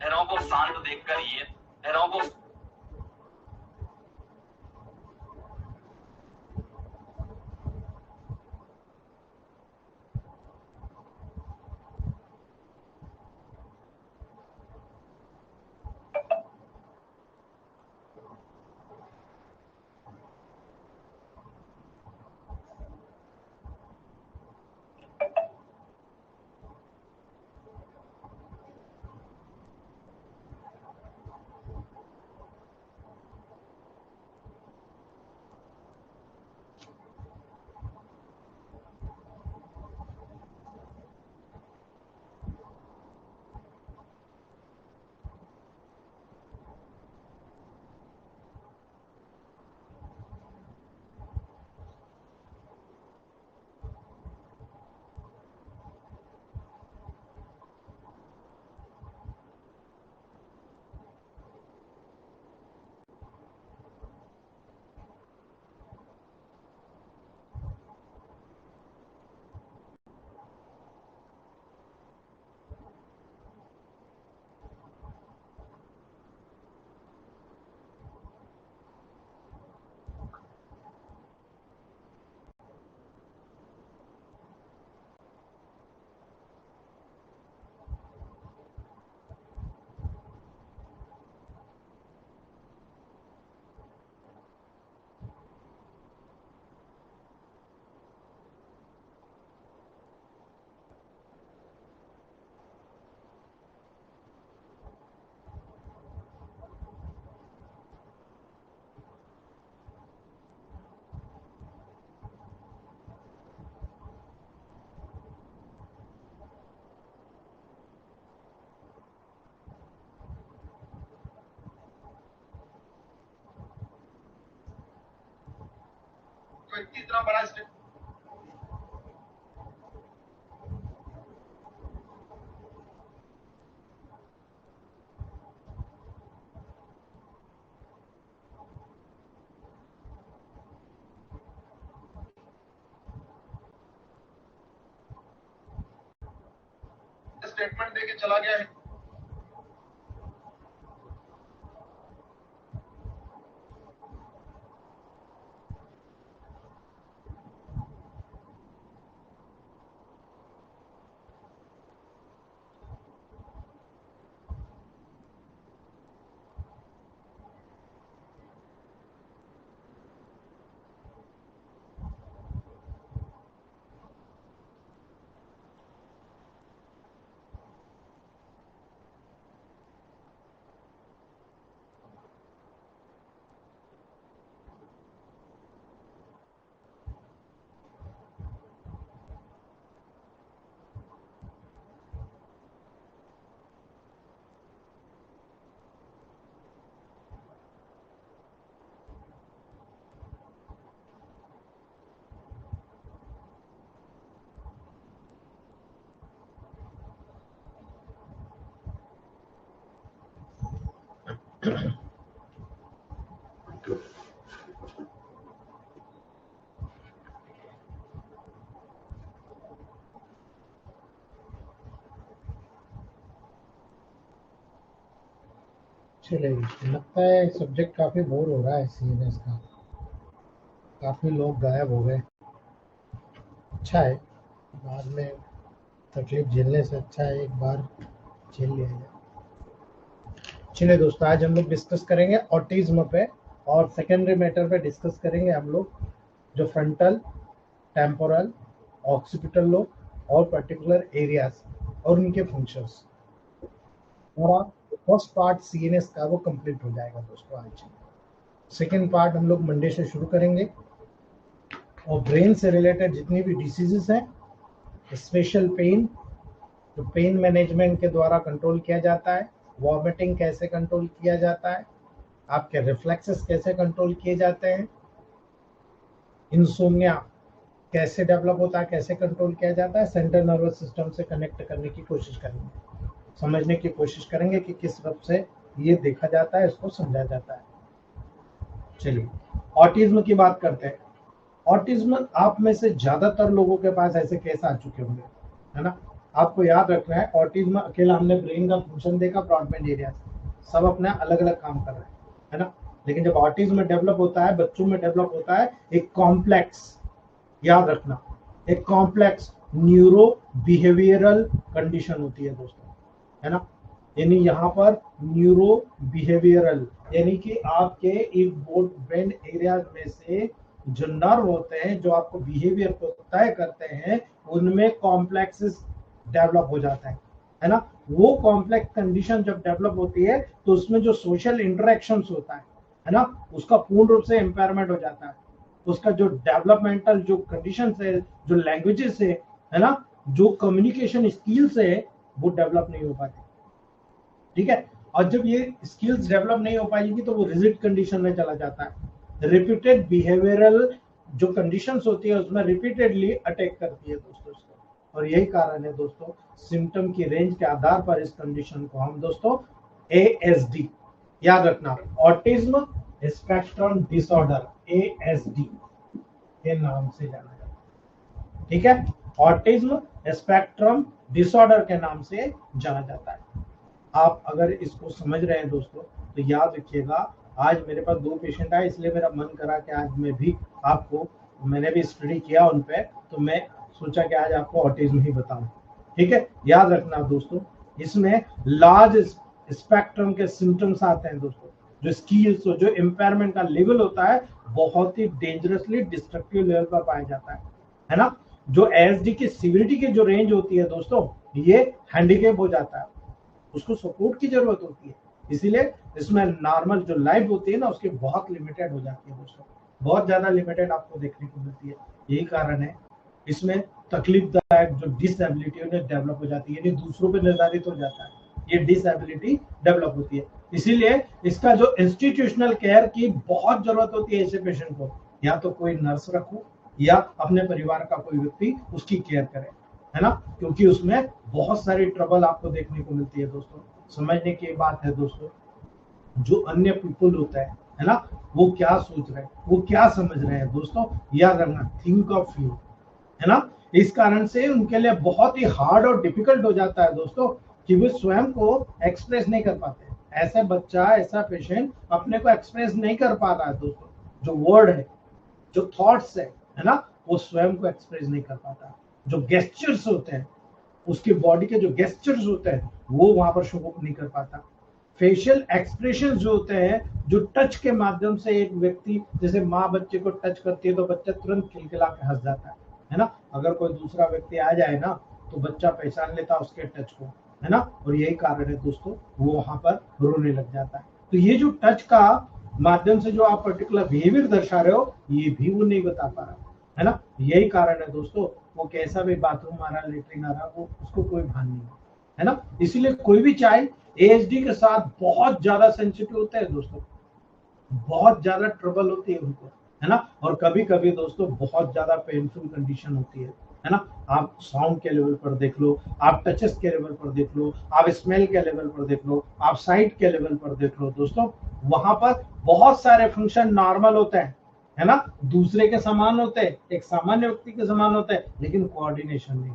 लहरों को शांत देखकर ये लहरों को इतना बड़ा स्टेप स्टेटमेंट देके चला गया है। चलिए, लगता है सब्जेक्ट काफ़ी बोर हो रहा है सीएनएस का। काफ़ी लोग गायब हो गए। अच्छा है, बाद में तकलीफ झेलने से अच्छा है एक बार झेल लिया जाए। चलिए दोस्तों, आज हम लोग डिस्कस करेंगे ऑटिज्म पे और सेकेंडरी मैटर पे डिस्कस करेंगे हम लोग, जो फ्रंटल, टेम्पोरल, ऑक्सीपिटल लोब और पर्टिकुलर एरियाज और उनके फंक्शंस। और फर्स्ट पार्ट सीएनएस का वो कंप्लीट हो जाएगा दोस्तों आज। सेकेंड पार्ट हम लोग मंडे से शुरू करेंगे और ब्रेन से रिलेटेड जितनी भी डिसीजेस हैं, स्पेशल पेन, तो पेन मैनेजमेंट के द्वारा कंट्रोल किया जाता है, वॉमिटिंग कैसे कंट्रोल किया जाता है, आपके रिफ्लेक्सेस कैसे कंट्रोल किए जाते हैं, इंसोम्निया कैसे डेवलप होता है, कैसे कंट्रोल किया जाता है, सेंट्रल नर्वस सिस्टम से कनेक्ट करने की कोशिश करेंगे, समझने की कोशिश करेंगे कि किस रूप से ये देखा जाता है, इसको समझा जाता है। चलिए, ऑटिज्म की बात करते हैं। ऑटिज्म आप में से ज्यादातर लोगों के पास ऐसे केस आ चुके होंगे, है ना। आपको याद रखना है, ऑटिज्म अकेला हमने ब्रेन का फंक्शन देखा, ब्रॉडबैंड एरिया सब अपना अलग अलग काम कर रहे हैं, है ना। लेकिन जब ऑटिज्म डेवलप होता है, बच्चों में डेवलप होता है एक कॉम्प्लेक्स, याद रखना, एक कॉम्प्लेक्स न्यूरो बिहेवियरल कंडीशन होती है दोस्तों, है ना। यानी यहाँ पर न्यूरो बिहेवियरल यानी कि आपके एक ब्रेन एरिया में से जो नर्व होते हैं जो आपको बिहेवियर को तय करते हैं, उनमें कॉम्प्लेक्सेस डेवलप हो जाता है ना। वो कॉम्प्लेक्स कंडीशन जब डेवलप होती है तो उसमें जो सोशल इंटरेक्शंस होता है ना, उसका पूर्ण रूप से इम्पेयरमेंट हो जाता है। उसका जो डेवलपमेंटल जो कंडीशन है, जो लैंग्वेजेस है ना, जो कम्युनिकेशन स्किल्स है, वो डेवलप नहीं हो पाती, ठीक है। और जब ये स्किल्स डेवलप नहीं हो पाएगी तो वो रिजिड कंडीशन में चला जाता है। रिपीटेड बिहेवियरल जो कंडीशंस होती है उसमें रिपीटेडली अटैक करती है दोस्तों इसको। और यही कारण है दोस्तों, सिम्टम की रेंज के आधार पर इस कंडीशन को हम दोस्तों ASD, याद रखना, ऑटिज्म स्पेक्ट्रम डिसऑर्डर, ASD के नाम से जाना जाता है, ठीक है। ऑटिज्म स्पेक्ट्रम डिसऑर्डर के नाम से जाना जाता है। आप अगर इसको समझ रहे हैं दोस्तों तो याद रखिएगा, आज मेरे पास 2 पेशेंट आए, इसलिए मेरा मन करा कि आज मैं भी आपको, मैंने भी स्टडी किया उन पे, तो मैं सोचा कि आज आपको ऑटिज्म ही बताऊं, ठीक है। याद रखना दोस्तों, इसमें लार्ज स्पेक्ट्रम के सिम्टम्स आते हैं दोस्तों। जो स्किल्स, जो इम्पेयरमेंट का लेवल होता है बहुत ही डेंजरसली डिस्ट्रक्टिव लेवल पर पाया जाता है ना। जो ASD की सिविरिटी की जो रेंज होती है दोस्तों, ये हैंडीकैप हो जाता है, उसको सपोर्ट की जरूरत होती है, इसीलिए इसमें नॉर्मल जो लाइफ होती है ना उसकी बहुत लिमिटेड हो जाती है दोस्तों, बहुत ज्यादा लिमिटेड आपको देखने को मिलती है। यही कारण है इसमें तकलीफदायक जो डिसेबिलिटी है डेवलप हो जाती है, यानी दूसरों पे निर्धारित हो जाता है, ये डिसेबिलिटी डेवलप होती है। इसीलिए इसका जो इंस्टीट्यूशनल केयर की बहुत जरूरत होती है ऐसे पेशेंट को, या तो कोई नर्स रखो या अपने परिवार का कोई व्यक्ति उसकी केयर करे, है ना, क्योंकि उसमें बहुत सारी ट्रबल आपको देखने को मिलती है दोस्तों। समझने की बात है दोस्तों, जो अन्य पीपल होता है ना, वो क्या सोच रहे हैं, वो क्या समझ रहे हैं दोस्तों, याद रखना, थिंक ऑफ यू, है ना। इस कारण से उनके लिए बहुत ही हार्ड और डिफिकल्ट हो जाता है दोस्तों कि वो स्वयं को एक्सप्रेस नहीं कर पाते। ऐसा बच्चा, ऐसा पेशेंट अपने को एक्सप्रेस नहीं कर पा रहा है दोस्तों, जो वर्ड है, जो थॉट्स है ना, वो स्वयं को एक्सप्रेस नहीं कर पाता। जो गेस्चर्स होते हैं, उसके बॉडी के जो गेस्चर्स होते हैं वो वहां पर शो नहीं कर पाता। फेशियल एक्सप्रेशन जो होते हैं, जो टच के माध्यम से एक व्यक्ति, जैसे माँ बच्चे को टच करती है तो बच्चा तुरंत खिलखिला के हंस जाता है ना। अगर कोई दूसरा व्यक्ति आ जाए ना तो बच्चा पहचान लेता उसके टच को, है ना। और यही कारण है दोस्तों, वो वहां पर रोने लग जाता है। तो ये जो टच का माध्यम से जो आप पर्टिकुलर बिहेवियर दर्शा रहे हो, ये भी वो नहीं बता पा रहा, है ना। यही कारण है दोस्तों, वो कैसा भी बाथरूम आ रहा, लेटरिन आ रहा, वो उसको कोई भान नहीं है ना। इसीलिए कोई भी चाइल्ड ASD के साथ बहुत ज्यादा सेंसिटिव होता है दोस्तों, बहुत ज्यादा ट्रबल होती है उनको, है ना। और कभी कभी दोस्तों बहुत ज्यादा पेनफुल कंडीशन होती है ना। आप साउंड के लेवल पर देख लो, आप टचेस के लेवल पर देख लो, आप स्मेल के लेवल पर देख लो, आप साइट के लेवल पर देख लो दोस्तों, वहां पर बहुत सारे फंक्शन नॉर्मल होते हैं, है ना, दूसरे के समान होते हैं, एक सामान्य व्यक्ति के समान होते हैं, लेकिन कोऑर्डिनेशन नहीं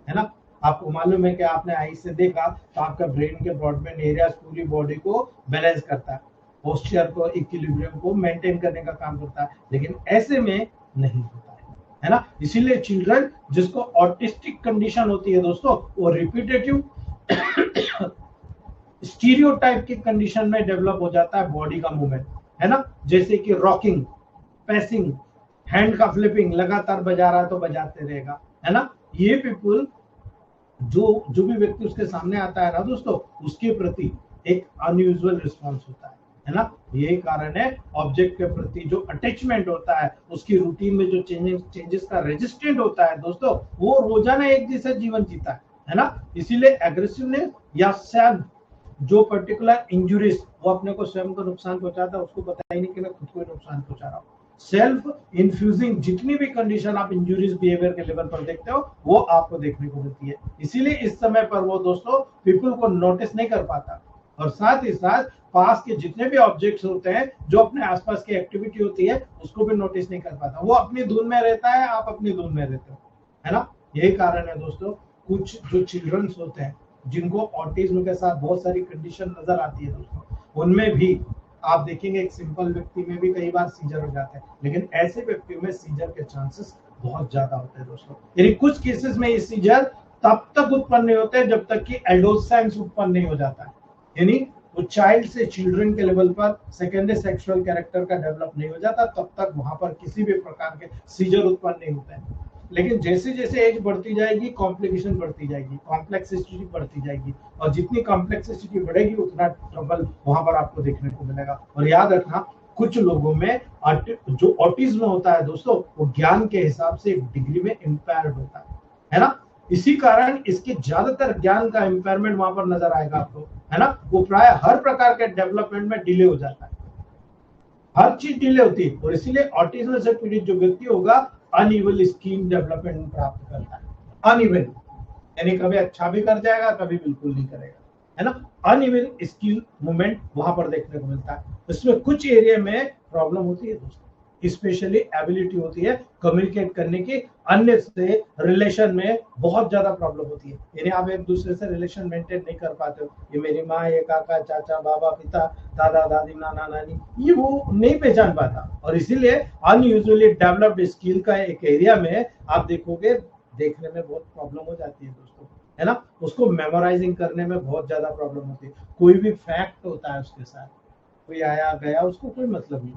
है ना। आपको मालूम है कि आपने आई से देखा तो आपका ब्रेन के ब्रॉडबैंड एरियाज पूरी बॉडी को बैलेंस करता है, पोस्चर को, इक्विलिब्रियम को मेंटेन करने का काम करता है, लेकिन ऐसे में नहीं होता है ना। इसीलिए चिल्ड्रन जिसको ऑटिस्टिक कंडीशन होती है दोस्तों, वो रिपीटेटिव स्टीरियोटाइप की कंडीशन में डेवलप हो जाता है बॉडी का मूवमेंट, है ना। जैसे कि रॉकिंग, पैसिंग, हैंड का फ्लिपिंग, लगातार बजा रहा है तो बजाते रहेगा, है ना। ये पीपल जो भी व्यक्ति उसके सामने आता है ना दोस्तों, उसके प्रति एक अनयूजुअल रिस्पॉन्स होता है ना। यही कारण है ऑब्जेक्ट के प्रति जो अटैचमेंट होता है, उसकी रूटीन में जो चेंजेस का रेजिस्टेंट होता है दोस्तों, वो रोजाना एक जैसा जीवन जीता है ना। इसीलिए एग्रेसिवनेस या सेल्फ जो पर्टिकुलर इंजुरीज, वो अपने को स्वयं को नुकसान पहुंचाता है, उसको पता ही नहीं कि मैं खुद को नुकसान पहुंचा रहा हूँ। सेल्फ इन्फ्यूजिंग जितनी भी कंडीशन आप इंजुरीज बिहेवियर के लेवल पर देखते हो, वो आपको देखने को मिलती है। इसीलिए इस समय पर वो दोस्तों पीपल को नोटिस नहीं कर पाता, और साथ ही साथ पास के जितने भी ऑब्जेक्ट्स होते हैं, जो अपने आसपास की एक्टिविटी होती है, उसको भी नोटिस नहीं कर पाता। वो अपनी धुन में रहता है, आप अपनी धुन में रहते हो, है ना। यही कारण है दोस्तों, कुछ जो चिल्ड्रंस होते हैं जिनको ऑटिज्म के साथ बहुत सारी कंडीशन नजर आती है दोस्तों, उनमें भी आप देखेंगे एक सिंपल व्यक्ति में भी कई बार सीजर हो जाते हैं, लेकिन ऐसे व्यक्तियों में सीजर के चांसेस बहुत ज्यादा होते हैं दोस्तों। यानी कुछ केसेस में ये सीजर तब तक उत्पन्न नहीं होते जब तक कि एडोलसेंस उत्पन्न नहीं हो जाता है, यानी वो चाइल्ड से चिल्ड्रन के लेवल पर सेकेंडरी सेक्सुअल कैरेक्टर का डेवलप नहीं हो जाता, तब तक वहां पर किसी भी प्रकार के सीजर उत्पन्न नहीं होते हैं। लेकिन जैसे जैसे एज बढ़ती जाएगी कॉम्प्लिकेशन बढ़ती जाएगी, कॉम्प्लेक्सिटी बढ़ती जाएगी, और जितनी कॉम्प्लेक्सिटी बढ़ेगी उतना ट्रबल वहां पर आपको देखने को मिलेगा। और याद रखना कुछ लोगों में जो ऑटिज्म होता है दोस्तों, वो ज्ञान के हिसाब से एक डिग्री में इम्पेयर्ड होता है ना। इसी कारण इसके ज्यादातर ज्ञान का इम्पेयरमेंट वहां पर नजर आएगा आपको, है ना। वो प्राय हर प्रकार के डेवलपमेंट में डिले हो जाता है, हर चीज डिले होती है, और इसीलिए ऑटिज्म से पीड़ित जो व्यक्ति होगा अनइवन स्किल डेवलपमेंट प्राप्त करता है। अनइवन यानी कभी अच्छा भी कर जाएगा, कभी बिल्कुल नहीं करेगा, है ना। अनइवन स्किल मूवमेंट वहां पर देखने को मिलता है। इसमें कुछ एरिया में प्रॉब्लम होती है दोस्तों, स्पेशली एबिलिटी होती है कम्युनिकेट करने की, अन्य से रिलेशन में बहुत ज्यादा प्रॉब्लम होती है, यानी आप एक दूसरे से रिलेशन मेंटेन नहीं कर पाते हो। ये मेरी माँ, ये काका, चाचा, बाबा, पिता, दादा, दादी, नाना, नानी, ये वो नहीं पहचान पाता, और इसीलिए अनयूजुअली डेवलप्ड स्किल का एक एरिया में आप देखोगे देखने में बहुत प्रॉब्लम हो जाती है दोस्तों, है ना। उसको मेमोराइजिंग करने में बहुत ज्यादा प्रॉब्लम होती है। कोई भी फैक्ट होता है उसके साथ, कोई आया गया उसको कोई मतलब नहीं,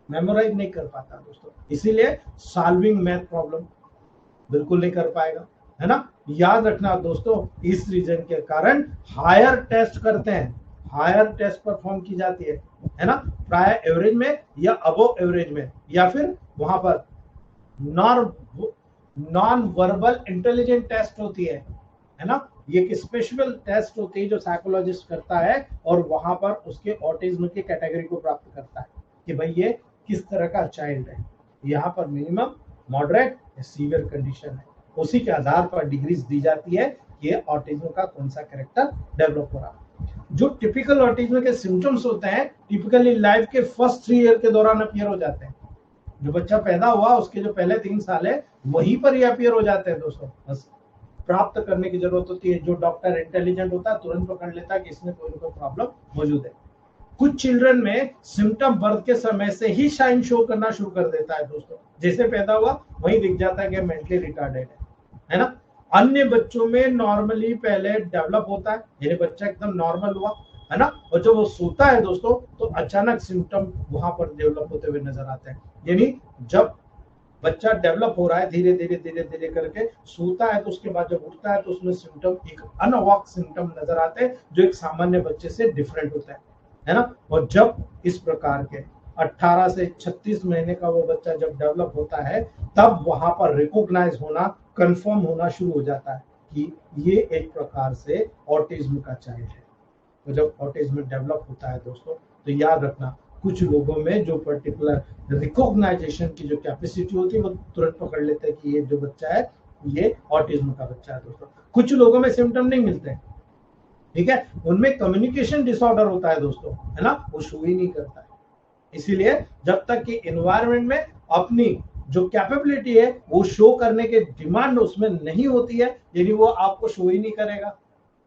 मेमोराइज नहीं कर पाता दोस्तों, इसीलिए सॉल्विंग मैथ प्रॉब्लम बिल्कुल नहीं कर पाएगा, है ना। याद रखना दोस्तों, इस रीजन के कारण हायर टेस्ट करते हैं, हायर टेस्ट परफॉर्म की जाती है ना, प्राय एवरेज में या अबव एवरेज में, या फिर वहां पर नॉन वर्बल इंटेलिजेंट टेस्ट होती है ना। ये एक स्पेशल टेस्ट होती है जो साइकोलॉजिस्ट करता है, और वहां पर उसके ऑटिज्म की कैटेगरी को प्राप्त करता है कि भाई ये किस तरह का चाइल्ड है, यहाँ पर मिनिमम, मॉडरेट या सीवियर कंडीशन है, उसी के आधार पर डिग्रीज दी जाती है कि ये ऑटिज्म का कौन सा कैरेक्टर डेवलप हो रहा है। जो टिपिकल ऑटिज्म के सिम्टम्स होते हैं टिपिकली लाइफ के फर्स्ट 3 ईयर के दौरान अपीयर हो जाते हैं। जो बच्चा पैदा हुआ उसके जो पहले 3 साल है वहीं पर ये अपीयर हो जाते हैं दोस्तों। बस प्राप्त करने की जरूरत होती है, जो डॉक्टर इंटेलिजेंट होता है तुरंत पकड़ लेता है कि इसमें कोई ना कोई प्रॉब्लम मौजूद है। कुछ चिल्ड्रन में सिम्टम बर्थ के समय से ही साइन शो करना शुरू कर देता है दोस्तों, जैसे पैदा हुआ वहीं दिख जाता है कि मेंटली रिटार्डेड है ना। अन्य बच्चों में नॉर्मली पहले डेवलप होता है, यानी बच्चा एकदम नॉर्मल हुआ, है ना, और जब वो सोता है दोस्तों तो अचानक सिम्टम वहां पर डेवलप होते हुए नजर आते हैं। यानी जब बच्चा डेवलप हो रहा है धीरे धीरे करके सोता है, तो उसके बाद जब उठता है तो उसमें सिम्टम एक अनवॉक सिम्टम नजर आते हैं जो एक सामान्य बच्चे से डिफरेंट होता है ना। और जब इस प्रकार के 18 से 36 महीने का वो बच्चा जब डेवलप होता है तब वहां पर रिकॉग्नाइज होना, कंफर्म होना शुरू हो जाता है कि ये एक प्रकार से ऑटिज्म का चाइल्ड है। तो जब ऑटिज्म डेवलप होता है दोस्तों तो याद रखना कुछ लोगों में जो पर्टिकुलर रिकॉग्नाइजेशन की जो कैपेसिटी होती है वो तुरंत पकड़ लेते हैं कि ये जो बच्चा है ये ऑटिज्म का बच्चा है दोस्तों। कुछ लोगों में सिम्टम नहीं मिलते हैं, ठीक है, उनमें कम्युनिकेशन डिसऑर्डर होता है दोस्तों, है ना, वो शो ही नहीं करता है। इसीलिए जब तक कि एनवायरनमेंट में अपनी जो कैपेबिलिटी है वो शो करने के डिमांड उसमें नहीं होती है, यदि वो आपको शो ही नहीं करेगा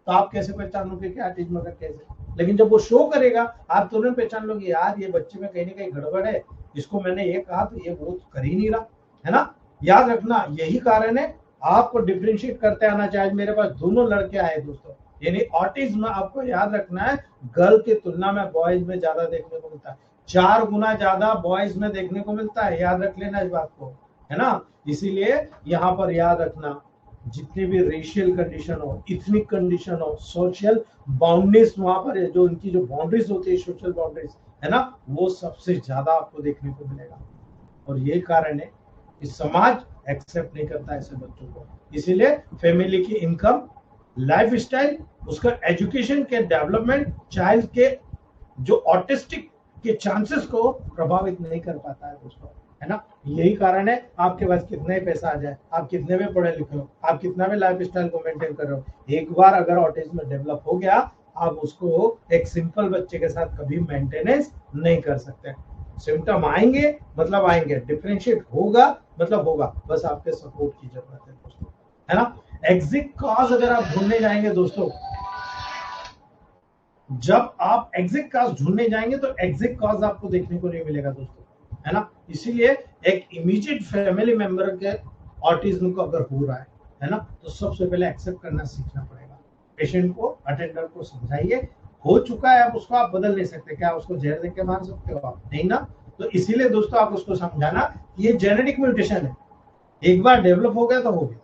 तो आप कैसे पहचानोगे कि ऑटिज्म का कैसे। लेकिन जब वो शो करेगा आप तुरंत पहचान लोगे यार ये बच्चे में कहीं ना कहीं गड़बड़ है, इसको मैंने ये कहा तो ये ग्रोथ कर ही नहीं रहा, है ना। याद रखना यही कारण है आपको डिफरेंशिएट करते आना चाहिए। मेरे पास दोनों लड़के आए दोस्तों, यानी ऑटिज्म आपको याद रखना है गर्ल की तुलना में बॉयज में ज्यादा देखने को मिलता है, 4 गुना ज्यादा बॉयज में देखने को मिलता है, याद रख लेना इस बात को, है ना। इसीलिए यहाँ पर याद रखना जितने भी रेशियल कंडीशन हो, इथनिक कंडीशन हो, सोशल बाउंड्रीज वहां पर जो उनकी जो बाउंड्रीज होती है सोशल बाउंड्रीज, है ना, वो सबसे ज्यादा आपको देखने को मिलेगा। और यही कारण है कि समाज एक्सेप्ट नहीं करता ऐसे बच्चों को। इसीलिए फैमिली की इनकम, लाइफ स्टाइल, उसका एजुकेशन के डेवलपमेंट चाइल्ड के जो ऑटिस्टिक के चांसेस को प्रभावित नहीं कर पाता है दोस्तों, है ना। यही कारण है आपके पास कितना ही पैसा आ जाए, आप कितने में पढ़े लिखे हो, आप कितना भी लाइफ स्टाइल को मेंटेन कर रहे हो, एक बार अगर ऑटिज्म डेवलप हो गया आप उसको एक सिंपल बच्चे के साथ कभी मेंटेनेंस नहीं कर सकते। सिम्टम आएंगे मतलब आएंगे, डिफरेंशिएट होगा मतलब होगा, बस आपके सपोर्ट की जरूरत है दोस्तों, है ना। एग्जिट कॉज अगर आप ढूंढने जाएंगे दोस्तों, जब आप एग्जिट कॉज ढूंढने जाएंगे तो एग्जिट कॉज आपको देखने को नहीं मिलेगा दोस्तों, है ना। इसीलिए एक इमीडिएट फैमिली मेंबर के ऑटिज्म को अगर हो रहा है ना, तो सबसे पहले एक्सेप्ट करना सीखना पड़ेगा। पेशेंट को, अटेंडर को समझाइए, हो चुका है, अब उसको आप बदल नहीं सकते। क्या उसको जहर दे के मार सकते हो आप? नहीं ना। तो इसीलिए दोस्तों आप उसको समझाना कि ये जेनेटिक म्यूटेशन है, एक बार डेवलप हो गया तो हो गया,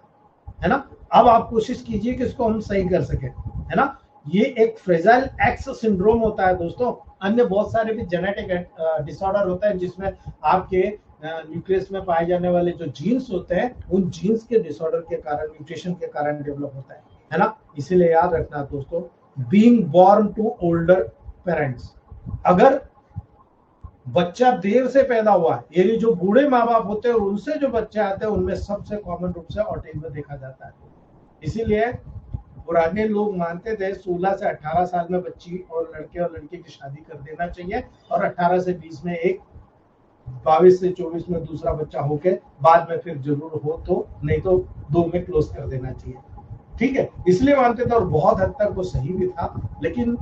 है ना। अब आप कोशिश कीजिए कि इसको हम सही कर सके, है ना। ये एक फ्रेजाइल एक्स सिंड्रोम होता है दोस्तों। अन्य बहुत सारे भी जेनेटिक डिसऑर्डर होता है जिसमें आपके न्यूक्लियस में पाए जाने वाले जो जीन्स होते हैं, उन जीन्स के डिसऑर्डर के कारण, म्यूटेशन के कारण डेवलप होता है ना। इसीलिए याद रखना दोस्तों, being born to older parents, अगर बच्चा देर से पैदा हुआ है, यानी जो बूढ़े माँ बाप होते हैं उनसे जो बच्चे आते हैं, उनमें सबसे कॉमन रूप से ऑटिज्म देखा जाता है। इसीलिए पुराने लोग मानते थे 16 से 18 साल में बच्ची और लड़के और लड़की की शादी कर देना चाहिए, और 18 से 20 में एक, 22 से 24 में दूसरा बच्चा होके बाद में फिर जरूर हो तो, नहीं तो 2 में क्लोज कर देना चाहिए। ठीक है, इसलिए मानते थे और बहुत हद तक वो सही भी था। लेकिन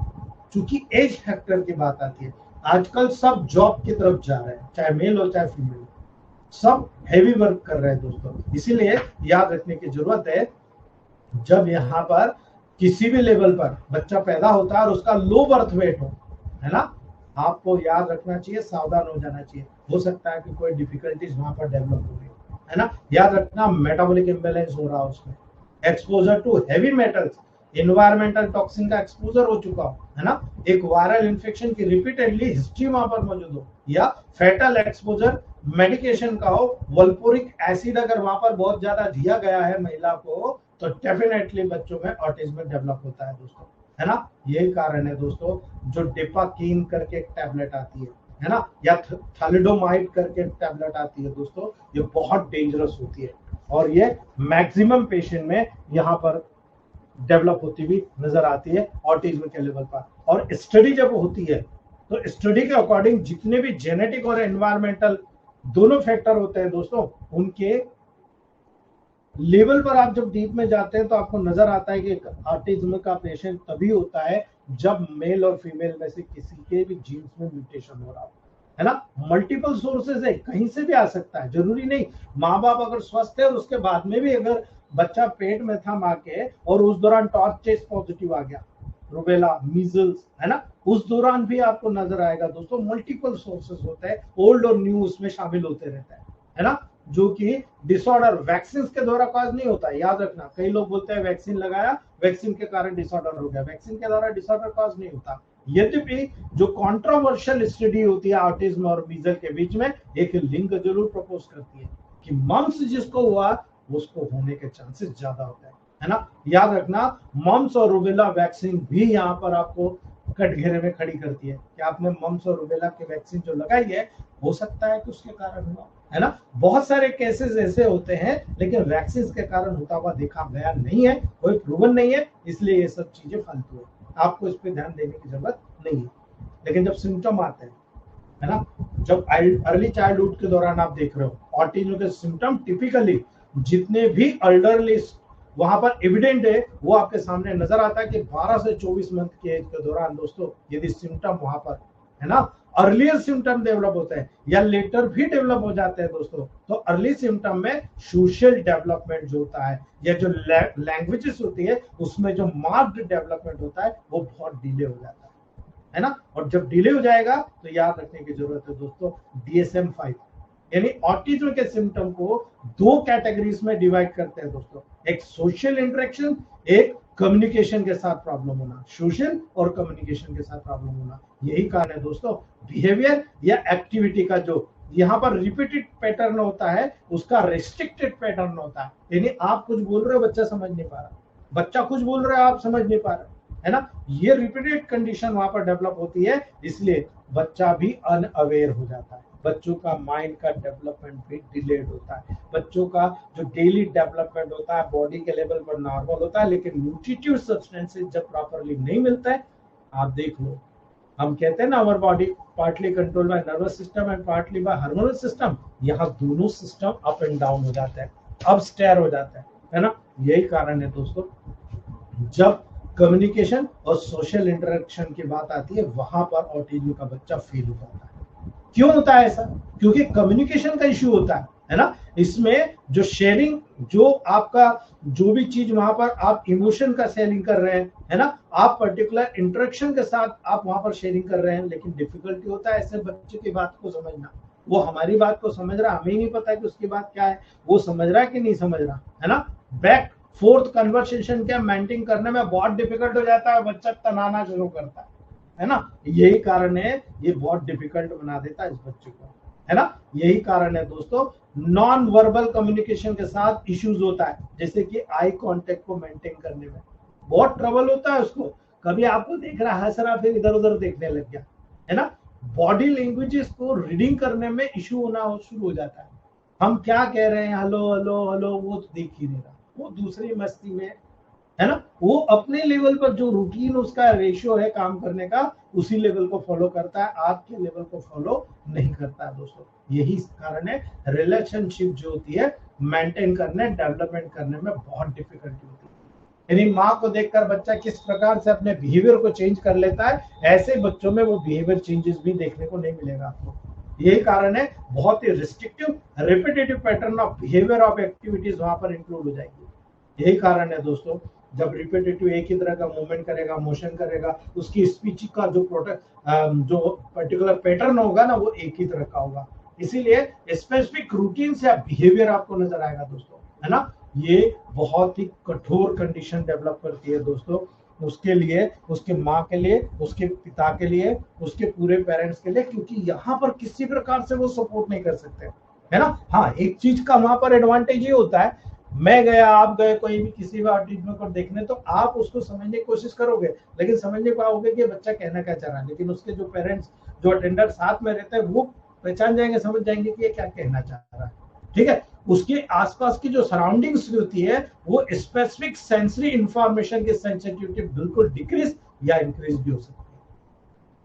चूंकि एज फैक्टर की बात आती है, आजकल सब जॉब की तरफ जा रहे हैं, चाहे मेल हो चाहे फीमेल, सब हैवी वर्क कर रहे हैं दोस्तों। इसीलिए याद रखने की जरूरत है, जब यहाँ पर किसी भी लेवल पर बच्चा पैदा होता है और उसका लो बर्थ वेट हो, है ना, आपको याद रखना चाहिए, सावधान हो जाना चाहिए। हो सकता है कि कोई डिफिकल्टीज वहां पर डेवलप हो रही है ना। याद रखना, मेटाबॉलिक इम्बैलेंस हो रहा है उसमें, exposure to heavy metals, environmental toxin का एक्सपोजर हो चुका हो, है ना, एक वायरल इन्फेक्शन की रिपीटेडली हिस्ट्री वहां पर मौजूद हो, या फेटल एक्सपोजर मेडिकेशन का हो, वल्पोरिक एसिड अगर वहां पर बहुत ज्यादा दिया गया है महिला को, तो डेफिनेटली बच्चों में ऑटिज्म डेवलप होता है दोस्तों, है ना। यही कारण है दोस्तों, जो डेपाकीन करके एक टैबलेट आती है ना, या थैलिडोमाइड करके टैबलेट आती है दोस्तों, ये बहुत डेंजरस होती है और ये मैक्सिमम पेशेंट में यहाँ पर डेवलप होती हुई नजर आती है ऑटिज्म के लेवल पर। और स्टडी जब होती है तो स्टडी के अकॉर्डिंग जितने भी जेनेटिक और एनवायरमेंटल दोनों फैक्टर होते हैं दोस्तों, उनके लेवल पर आप जब डीप में जाते हैं तो आपको नजर आता है कि ऑटिज्म का पेशेंट तभी होता है जब मेल और फीमेल में से किसी के भी जीन्स में म्यूटेशन हो रहा हो, है ना। मल्टीपल सोर्सेज है, कहीं से भी आ सकता है, जरूरी नहीं। माँ बाप अगर स्वस्थ है और उसके बाद में भी अगर बच्चा पेट में था माँ के और उस दौरान टॉर्च चेस्ट पॉजिटिव आ गया, रूबेला, मीजल्स, है ना, उस दौरान भी आपको नजर आएगा दोस्तों। मल्टीपल सोर्सेज होते हैं, ओल्ड और न्यू उसमें शामिल होते रहता है ना, जो कि डिसऑर्डर वैक्सीन के द्वारा कॉज नहीं होता है। याद रखना, कई लोग बोलते हैं वैक्सीन लगाया, वैक्सीन के कारण डिसऑर्डर हो गया, वैक्सीन के द्वारा डिसऑर्डर कॉज नहीं होता। यद्यपि जो कंट्रोवर्शियल स्टडी होती है ऑटिज्म और मीजल के बीच में, एक लिंक जरूर प्रपोज करती है कि मम्स जिसको हुआ उसको होने के चांसेस ज्यादा होता है ना। याद रखना, मम्स और रूबेला वैक्सीन भी यहाँ पर आपको कटघरे में खड़ी करती है कि आपने मम्स और रूबेला की वैक्सीन जो लगाई है, हो सकता है कि उसके कारण हुआ, है ना। बहुत सारे केसेस ऐसे होते हैं लेकिन वैक्सीन के कारण होता हुआ देखा गया नहीं है, कोई प्रूवन नहीं है, इसलिए ये सब चीजें फालतू है, आपको इस पे ध्यान देने की जरूरत नहीं है। लेकिन जब सिम्टम आते हैं, है ना, जब अर्ली चाइल्डहुड के दौरान आप देख रहे हो ऑटिज्म के सिम्टम, टिपिकली जितने भी एल्डरली वहां पर एविडेंट है वो आपके सामने नजर आता है कि 12 से 24 मंथ के एज के दौरान दोस्तों यदि सिम्टम वहां पर, है ना, अर्लियर सिम्टम डेवलप होते हैं या लेटर भी डेवलप हो जाते हैं दोस्तों, तो अर्ली सिम्टम में सोशल डेवलपमेंट जो होता है या जो लैंग्वेजेस होती है उसमें जो मार्क्ड डेवलपमेंट होता है वो बहुत डिले हो जाता है ना। और जब डिले हो जाएगा तो याद रखने की जरूरत है दोस्तों, DSM-5 यानी ऑटिज्म के सिम्टम को 2 कैटेगरीज में डिवाइड करते हैं दोस्तों, एक सोशल इंटरेक्शन, एक कम्युनिकेशन के साथ प्रॉब्लम होना, सोशल और कम्युनिकेशन के साथ प्रॉब्लम होना। यही कारण है दोस्तों, बिहेवियर या एक्टिविटी का जो यहाँ पर रिपीटेड पैटर्न होता है उसका रेस्ट्रिक्टेड पैटर्न होता है, यानी आप कुछ बोल रहे हो बच्चा समझ नहीं पा रहा, बच्चा कुछ बोल रहा है आप समझ नहीं पा रहे, है ना। ये रिपीटेड कंडीशन वहां पर डेवलप होती है, इसलिए बच्चा भी अनअवेयर हो जाता है, बच्चों का माइंड का डेवलपमेंट भी डिलेड होता है, बच्चों का जो डेली डेवलपमेंट होता है बॉडी के लेवल पर नॉर्मल होता है, लेकिन न्यूट्रिटिव सब्सटेंसेस जब प्रॉपर्ली नहीं मिलता है, आप देख लो, हम कहते हैं ना our body partly control by nervous system and partly by hormonal system, यहाँ दोनों सिस्टम अप एंड डाउन हो जाता है, अप स्टेयर हो जाता है, है ना। यही कारण है दोस्तों, जब कम्युनिकेशन और सोशल इंटरेक्शन की बात आती है वहां पर ऑटिज्म का बच्चा फेल हो जाता है। क्यों होता है ऐसा? क्योंकि कम्युनिकेशन का इश्यू होता है ना। इसमें जो शेयरिंग, जो आपका जो भी चीज वहां पर आप इमोशन का शेयरिंग कर रहे हैं, है ना, आप पर्टिकुलर इंटरेक्शन के साथ आप वहां पर शेयरिंग कर रहे हैं, लेकिन डिफिकल्टी होता है ऐसे बच्चे की बात को समझना। वो हमारी बात को समझ रहा, हमें ही नहीं पता कि उसकी बात क्या है, वो समझ रहा है कि नहीं समझ रहा, है ना। बैक फोर्थ कन्वर्सेशन क्या मेंटेन करने में बहुत डिफिकल्ट हो जाता है, बच्चा तनाना शुरू करता है ना। यही कारण है, ये बहुत डिफिकल्ट बना देता है इस बच्चे को, है ना। यही कारण है दोस्तों, नॉन वर्बल कम्युनिकेशन के साथ इश्यूज होता है, जैसे कि आई कांटेक्ट को मेंटेन करने में बहुत ट्रबल होता है उसको। कभी आपको देख रहा हंस रहा, फिर इधर उधर देखने लग गया, है ना। बॉडी लैंग्वेजेस को रीडिंग करने में इश्यू होना शुरू हो जाता है। हम क्या कह रहे हैं, हेलो हेलो हेलो, वो तो देख ही नहीं रहा, वो दूसरी मस्ती में, है ना। वो अपने लेवल पर जो रूटीन उसका रेशियो है काम करने का, उसी लेवल को फॉलो करता है, आपके लेवल को फॉलो नहीं करता है दोस्तों। यही कारण है रिलेशनशिप जो होती है मेंटेन करने, डेवलपमेंट करने में बहुत डिफिकल्टी होती है। यानी माँ को देखकर बच्चा किस प्रकार से अपने बिहेवियर को चेंज कर लेता है, ऐसे बच्चों में वो बिहेवियर चेंजेस भी देखने को नहीं मिलेगा आपको। यही कारण है, बहुत ही restrictive repetitive pattern of behaviour of activities वहां पर इंक्लूड हो जाएगी। यही कारण है दोस्तों, जब रिपीटेटिव एक ही तरह का मूवमेंट करेगा, मोशन करेगा, उसकी स्पीच का जो पर्टिकुलर पैटर्न होगा ना, वो एक ही तरह का होगा। इसीलिए स्पेसिफिक रूटीन या बिहेवियर आपको नजर आएगा दोस्तों, है ना। ये बहुत ही कठोर कंडीशन डेवलप करती है दोस्तों, उसके लिए, उसके माँ के लिए, उसके पिता के लिए, उसके पूरे पेरेंट्स के लिए, क्योंकि यहाँ पर किसी प्रकार से वो सपोर्ट नहीं कर सकते, है ना। हाँ, एक चीज का वहां पर एडवांटेज ये होता है, मैं गया, आप गए, कोई भी किसी भी ऑटिज्म को देखने, तो आप उसको समझने की कोशिश करोगे, लेकिन समझने पाओगे कि बच्चा कहना क्या चाह रहा है। लेकिन उसके जो पेरेंट्स, जो अटेंडर साथ में रहते हैं, वो पहचान जाएंगे, समझ जाएंगे कि ये क्या कहना चाह रहा है, ठीक है। उसके आसपास की जो सराउंडिंग्स होती है, वो स्पेसिफिक सेंसरी इंफॉर्मेशन की सेंसिटिविटी बिल्कुल डिक्रीज या इंक्रीज भी हो सकती है।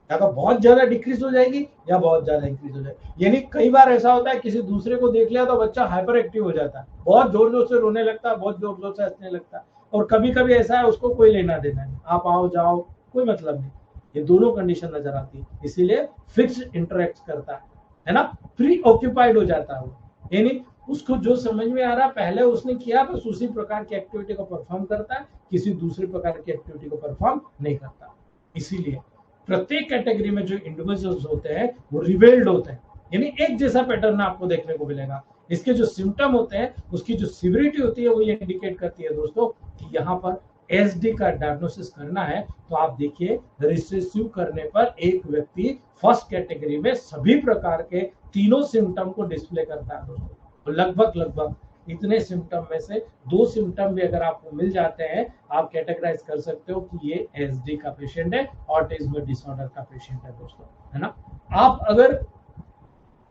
या तो बहुत ज्यादा डिक्रीज हो जाएगी या बहुत ज्यादा इंक्रीज हो जाएगी। यानी कई बार ऐसा होता है, किसी दूसरे को देख लिया तो बच्चा हाइपर एक्टिव हो जाता है, बहुत जोर जोर से रोने लगता है, बहुत जोर जोर से हंसने लगता है। और कभी कभी ऐसा है, उसको कोई लेना देना नहीं, आप आओ जाओ कोई मतलब नहीं। ये दोनों कंडीशन नजर आती है, इसीलिए फिक्स इंटरेक्ट करता है ना, प्री ऑक्यूपाइड हो जाता है वो। यानी उसको जो समझ में आ रहा पहले उसने किया, बस उसी प्रकार की एक्टिविटी को परफॉर्म करता है, किसी दूसरे प्रकार की एक्टिविटी को परफॉर्म नहीं करता। इसीलिए प्रत्येक कैटेगरी में जो इंडिविजुअल्स होते हैं वो रिवेल्ड होते हैं, यानी एक जैसा पैटर्न आपको देखने को मिलेगा। इसके जो सिम्टम होते हैं, उसकी जो सिविरिटी होती है, वो ये इंडिकेट करती है दोस्तों कि यहाँ पर एसडी का डायग्नोसिस करना है। तो आप देखिए, रिसेसिव करने पर एक व्यक्ति फर्स्ट कैटेगरी में सभी प्रकार के तीनों सिम्टम को डिस्प्ले करता है दोस्तों। तो लगभग इतने सिम्टम में से 2 सिम्टम भी अगर आपको मिल जाते हैं, आप कैटेगराइज कर सकते हो कि ये एसडी का पेशेंट है, ऑटिज्म डिसऑर्डर का पेशेंट है दोस्तों, है ना। आप अगर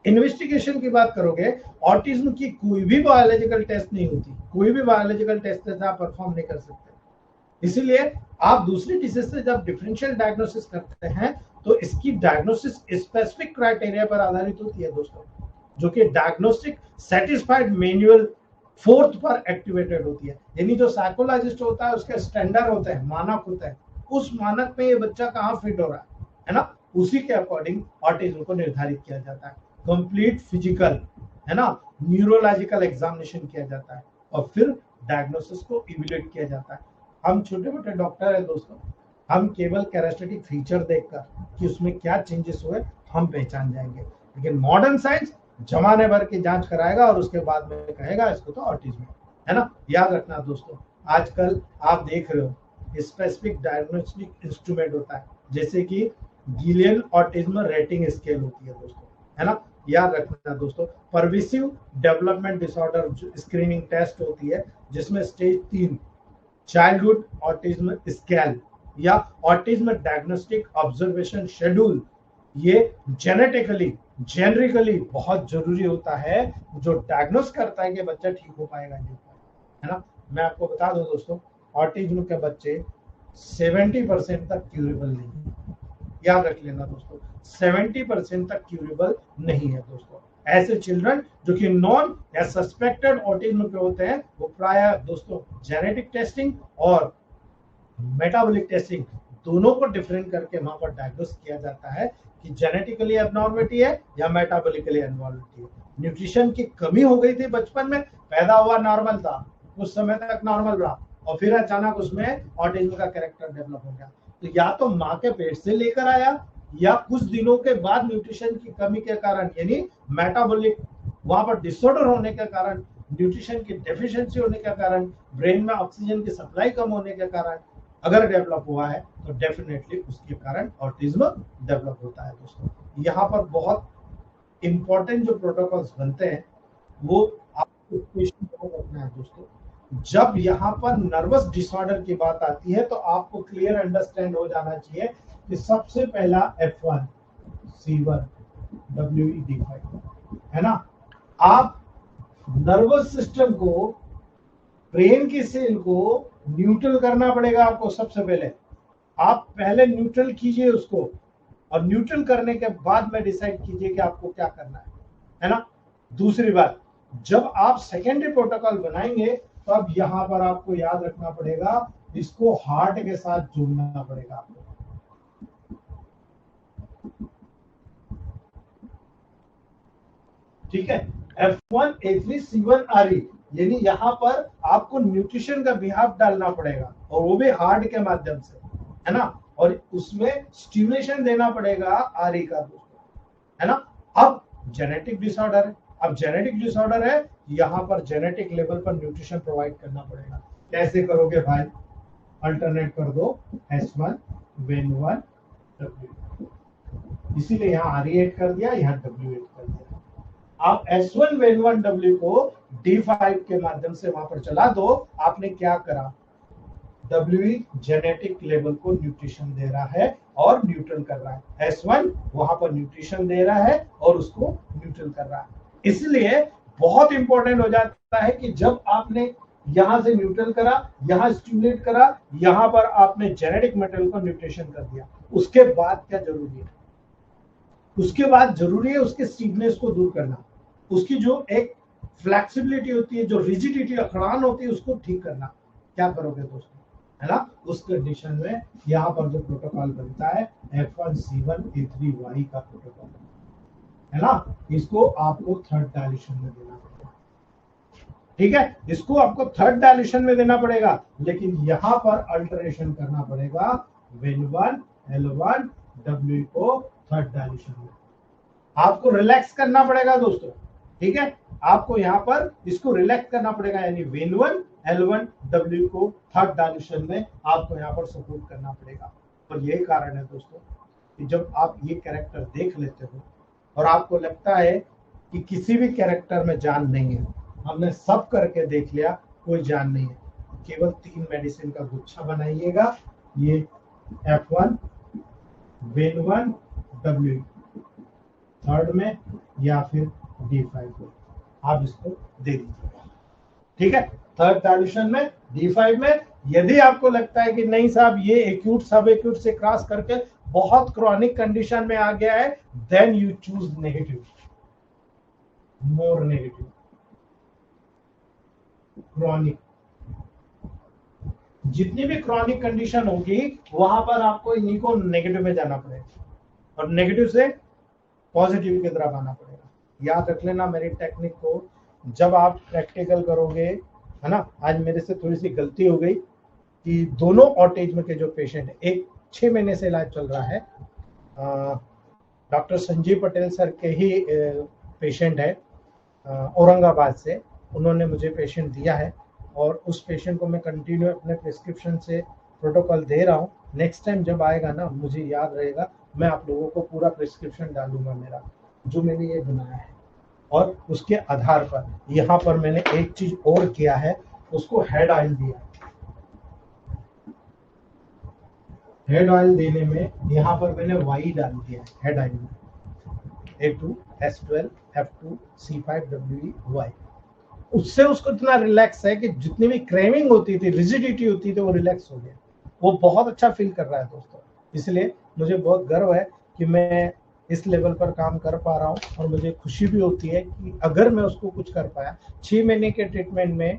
इन्वेस्टिगेशन की बात करोगे, ऑटिज्म की कोई भी बायोलॉजिकल टेस्ट नहीं होती, कोई भी बायोलॉजिकल टेस्ट से आप परफॉर्म नहीं कर सकते। इसीलिए आप दूसरी डिसीज से जब डिफरेंशियल डायग्नोसिस करते हैं, तो इसकी डायग्नोसिस स्पेसिफिक क्राइटेरिया पर आधारित होती है दोस्तों, जो कि डायग्नोस्टिक सेटिस्फाइड मैनुअल 4th पर एक्टिवेटेड होती है। यानी जो साइकोलॉजिस्ट होता है, उसके स्टैंडर्ड होते हैं, मानक होते हैं, उस मानक में ये बच्चा कहाँ फिट हो रहा है ना, उसी के अकॉर्डिंग ऑटिज्म को निर्धारित किया जाता है। कंप्लीट फिजिकल, है ना, न्यूरोलॉजिकल एग्जामिनेशन किया जाता है, और फिर डायग्नोसिस को इवैल्यूएट किया जाता है। हम छोटे मोटे डॉक्टर है दोस्तों, हम केवल कैरेस्टेटिक फीचर देखकर कि उसमें क्या चेंजेस हुए हम पहचान जाएंगे, लेकिन मॉडर्न साइंस जमाने भर की जांच कराएगा और उसके बाद में कहेगा इसको तो ऑटिज्म है ना। याद रखना दोस्तों, आजकल आप देख रहे हो स्पेसिफिक डायग्नोस्टिक इंस्ट्रूमेंट होता है, जैसे कि गिलियन ऑटिज्म रेटिंग स्केल होती है दोस्तों, है ना। याद रखना दोस्तों, परविसिव डेवलपमेंट डिसऑर्डर स्क्रीनिंग टेस्ट होती है, जिसमें स्टेज 3 चाइल्डहुड ऑटिज्म स्केल या ऑटिज्म डायग्नोस्टिक ऑब्जर्वेशन शेड्यूल, ये जेनेरिकली बहुत जरूरी होता है, जो डायग्नोस करता है कि बच्चा ठीक हो पाएगा नहीं, है ना। मैं आपको बता दूं दोस्तों, ऑटिज्म के बच्चे 70% तक क्यूरेबल नहीं, याद रख लेना दोस्तों, 70% तक क्यूरेबल नहीं है दोस्तों। ऐसे चिल्ड्रन जो कि नॉन या सस्पेक्टेड ऑटिज्म पे होते हैं वो प्राय दोस्तों जेनेटिक टेस्टिंग और मेटाबॉलिक टेस्टिंग दोनों को डिफरेंट करके वहां पर डायग्नोस किया जाता है कि जेनेटिकली एबनॉर्मलिटी है या मेटाबॉलिकली एबनॉर्मलिटी है। न्यूट्रिशन की कमी हो गई थी बचपन में, पैदा हुआ नॉर्मल था, कुछ समय तक नॉर्मल रहा और फिर अचानक उसमें ऑटिज्म का कैरेक्टर डेवलप हो गया। तो या तो माँ के पेट से लेकर आया या कुछ दिनों के बाद न्यूट्रिशन की कमी के कारण यानी मेटाबॉलिक वहां पर डिसऑर्डर होने के कारण, न्यूट्रिशन की डेफिशिएंसी होने के कारण, ब्रेन में ऑक्सीजन की सप्लाई कम होने के कारण अगर डेवलप हुआ है तो डेफिनेटली उसके कारण ऑटिज्म डेवलप होता है। दोस्तों यहाँ पर बहुत इंपॉर्टेंट जो प्रोटोकॉल्स बनते हैं वो आपको ध्यान रखना है। दोस्तों जब यहाँ पर नर्वस डिसऑर्डर की बात आती है तो आपको क्लियर अंडरस्टैंड हो जाना चाहिए कि सबसे पहला F1 C1 WED5 है ना। आप नर्वस सिस्टम को, ब्रेन की सेल को न्यूट्रल करना पड़ेगा आपको। सबसे पहले आप पहले न्यूट्रल कीजिए उसको और न्यूट्रल करने के बाद में डिसाइड कीजिए कि आपको क्या करना है ना। दूसरी बात, जब आप सेकेंडरी प्रोटोकॉल बनाएंगे तो अब यहां पर आपको याद रखना पड़ेगा इसको हार्ट के साथ जोड़ना पड़ेगा आपको। ठीक है, F1 A3 C1 RE यानी यहाँ पर आपको न्यूट्रिशन का बिहाफ डालना पड़ेगा और वो भी हार्ट के माध्यम से, है ना, और उसमें स्टिमुलेशन देना पड़ेगा RE का दोस्तों, है ना। अब जेनेटिक डिसऑर्डर है, अब जेनेटिक डिसऑर्डर है यहाँ पर जेनेटिक लेवल पर न्यूट्रिशन प्रोवाइड करना पड़ेगा। कैसे करोगे भाई? अल्टरनेट कर दो S1 WEN1 W, इसीलिए यहाँ RE ऐड कर दिया, यहाँ W ऐड कर दिया। आप S1 WEN1 W को D5 के माध्यम से वहां पर चला दो। आपने क्या करा? WE जेनेटिक लेवल को न्यूट्रिशन दे रहा है और न्यूट्रल कर रहा है। S1 वहां पर न्यूट्रिशन दे रहा है और उसको न्यूट्रल कर रहा है। इसलिए बहुत इंपॉर्टेंट हो जाता है कि जब आपने यहां से न्यूट्रल करा, यहां स्टिमुलेट करा, यहां पर आपने जेनेटिक मटेरियल को न्यूट्रिशन कर दिया, उसके बाद क्या जरूरी है? उसके बाद जरूरी है उसके स्टिफनेस को दूर करना, उसकी जो एक फ्लेक्सिबिलिटी होती है, जो रिजिडिटी अकड़ान होती है, उसको ठीक करना। क्या करोगे दोस्तों, है ना। उस कंडीशन में यहाँ पर जो प्रोटोकॉल बनता है F1 C1 A3 Y का प्रोटोकॉल, है ना, इसको आपको थर्ड डायल्यूशन में देना पड़ेगा। ठीक है, इसको आपको थर्ड डायल्यूशन में देना पड़ेगा, लेकिन यहाँ पर अल्टरेशन करना पड़ेगा WEN1 L1 W को थर्ड डायल्यूशन में। आपको रिलैक्स करना पड़ेगा दोस्तों, ठीक है, आपको यहाँ पर इसको रिलैक्स करना पड़ेगा, यानी WEN1 L1 W को थर्ड डायल्यूशन में आपको यहाँ पर सपोर्ट करना पड़ेगा। और यही कारण है दोस्तों कि जब आप ये कैरेक्टर देख लेते हो और आपको लगता है कि किसी भी कैरेक्टर में जान नहीं है, हमने सब करके देख लिया, कोई जान नहीं है, केवल 3 मेडिसिन का गुच्छा बनाइएगा, ये F1 WEN1 W थर्ड में या फिर D5 को आप इसको दे दीजिएगा। ठीक है, थर्ड डायल्यूशन में D5 में। यदि आपको लगता है कि नहीं साहब ये एक्यूट सब एक्यूट से क्रॉस करके बहुत क्रॉनिक कंडीशन में आ गया है, then you choose negative, more negative chronic. जितनी भी क्रॉनिक कंडीशन होगी वहां पर आपको इन्हीं को नेगेटिव में जाना पड़ेगा और नेगेटिव से पॉजिटिव की तरफ आना पड़ेगा। याद रख लेना मेरी टेक्निक को, जब आप प्रैक्टिकल करोगे, है ना। आज मेरे से थोड़ी सी गलती हो गई कि दोनों ऑटिज्म के जो पेशेंट है, एक 6 महीने से इलाज चल रहा है, डॉक्टर संजीव पटेल सर के ही पेशेंट है औरंगाबाद से, उन्होंने मुझे पेशेंट दिया है और उस पेशेंट को मैं कंटिन्यू अपने प्रिस्क्रिप्शन से प्रोटोकॉल दे रहा हूँ। नेक्स्ट टाइम जब आएगा ना, मुझे याद रहेगा, मैं आप लोगों को पूरा प्रिस्क्रिप्शन डालूंगा मेरा, जो मैंने ये बनाया है, और उसके आधार पर यहाँ पर मैंने एक चीज और किया है, उसको हेड ऑयल दिया। हेड ऑयल देने में यहाँ पर मैंने वाई डाल दिया है हेड ऑयल में, A2 S12 F2 C5 WE Y। उससे उसको इतना रिलैक्स है कि जितनी भी क्रेविंग होती थी, रिजिडिटी होती थी, वो रिलैक्स हो गया। वो बहुत अच्छा फील कर रहा है दोस्तों। इसलिए मुझे बहुत गर्व है कि मैं इस लेवल पर काम कर पा रहा हूँ और मुझे खुशी भी होती है कि अगर मैं उसको कुछ कर पाया। 6 महीने के ट्रीटमेंट में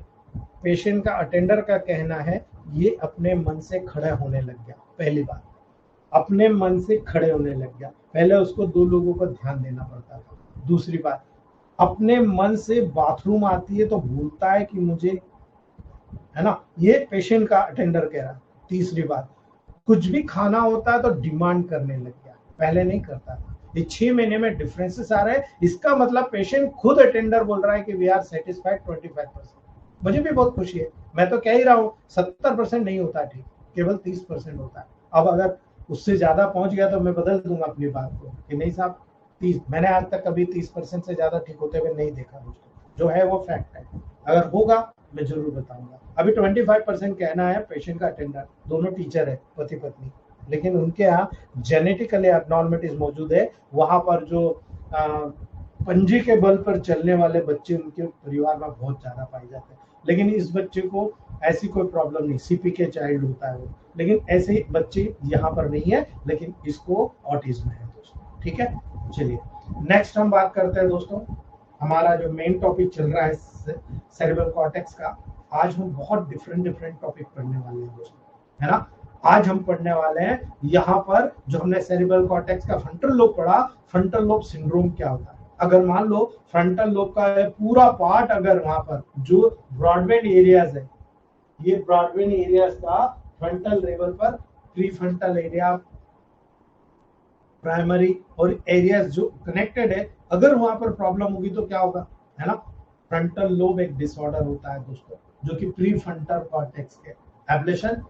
पेशेंट का अटेंडर का कहना है ये अपने मन से खड़ा होने लग गया। पहली बात, अपने मन से खड़े होने लग गया। पहले उसको 2 लोगों पर ध्यान देना पड़ता था। दूसरी बात, अपने मन से बाथरूम आती है तो भूलता है कि मुझे, है ना, ये पेशेंट का अटेंडर कह रहा है। तीसरी बात, कुछ भी खाना होता है तो डिमांड करने लग गया, पहले नहीं करता था। ये 6 महीने में डिफरेंसेस आ रहे हैं। इसका मतलब पेशेंट खुद अटेंडर बोल रहा है कि वी आर सेटिस्फाइड 25%। मुझे भी बहुत खुशी है। मैं तो कह ही रहा हूँ 70% नहीं होता ठीक, केवल 30% होता है। अब अगर उससे ज्यादा पहुंच गया तो मैं बदल दूंगा अपनी बात को कि नहीं साहब 30। मैंने आज तक कभी 30% से ज्यादा ठीक होते हुए नहीं देखा दोस्तों, जो है वो फैक्ट है। अगर होगा मैं जरूर बताऊंगा। अभी 25% कहना है पेशेंट का अटेंडर, दोनों टीचर है, पति पत्नी, लेकिन उनके यहाँ जेनेटिकली एबनॉर्मलिटीज मौजूद है। वहां पर जो पंजी के बल पर चलने वाले बच्चे उनके परिवार में बहुत ज्यादा पाए जाते हैं, लेकिन इस बच्चे को ऐसी कोई प्रॉब्लम नहीं, सीपी के चाइल्ड होता है वो, लेकिन ऐसे बच्चे यहाँ पर नहीं है, लेकिन इसको ऑटिज्म है दोस्तों। ठीक है, चलिए नेक्स्ट हम बात करते हैं दोस्तों। हमारा जो मेन टॉपिक चल रहा है सेरेब्रल कॉर्टेक्स का, आज हम बहुत डिफरेंट टॉपिक पढ़ने वाले हैं दोस्तों, है ना। आज हम पढ़ने वाले हैं यहाँ पर जो हमने सेरेब्रल कॉर्टेक्स का फ्रंटल लोब पढ़ा, फ्रंटल लोब सिंड्रोम क्या होता है। अगर मान लो फ्रंटल लोब का पूरा पार्ट अगर वहां पर जो ब्रॉडबैंड एरियाज है, ये ब्रॉडबैंड एरियाज का फ्रंटल लेवल पर प्री फ्रंटल एरिया, प्राइमरी और एरियाज जो कनेक्टेड है, अगर वहां पर प्रॉब्लम होगी तो क्या होगा, है ना। फ्रंटल लोब एक डिसऑर्डर होता है दोस्तों, जो कि प्री फ्रंटल कॉर्टेक्स के एब्लेशन,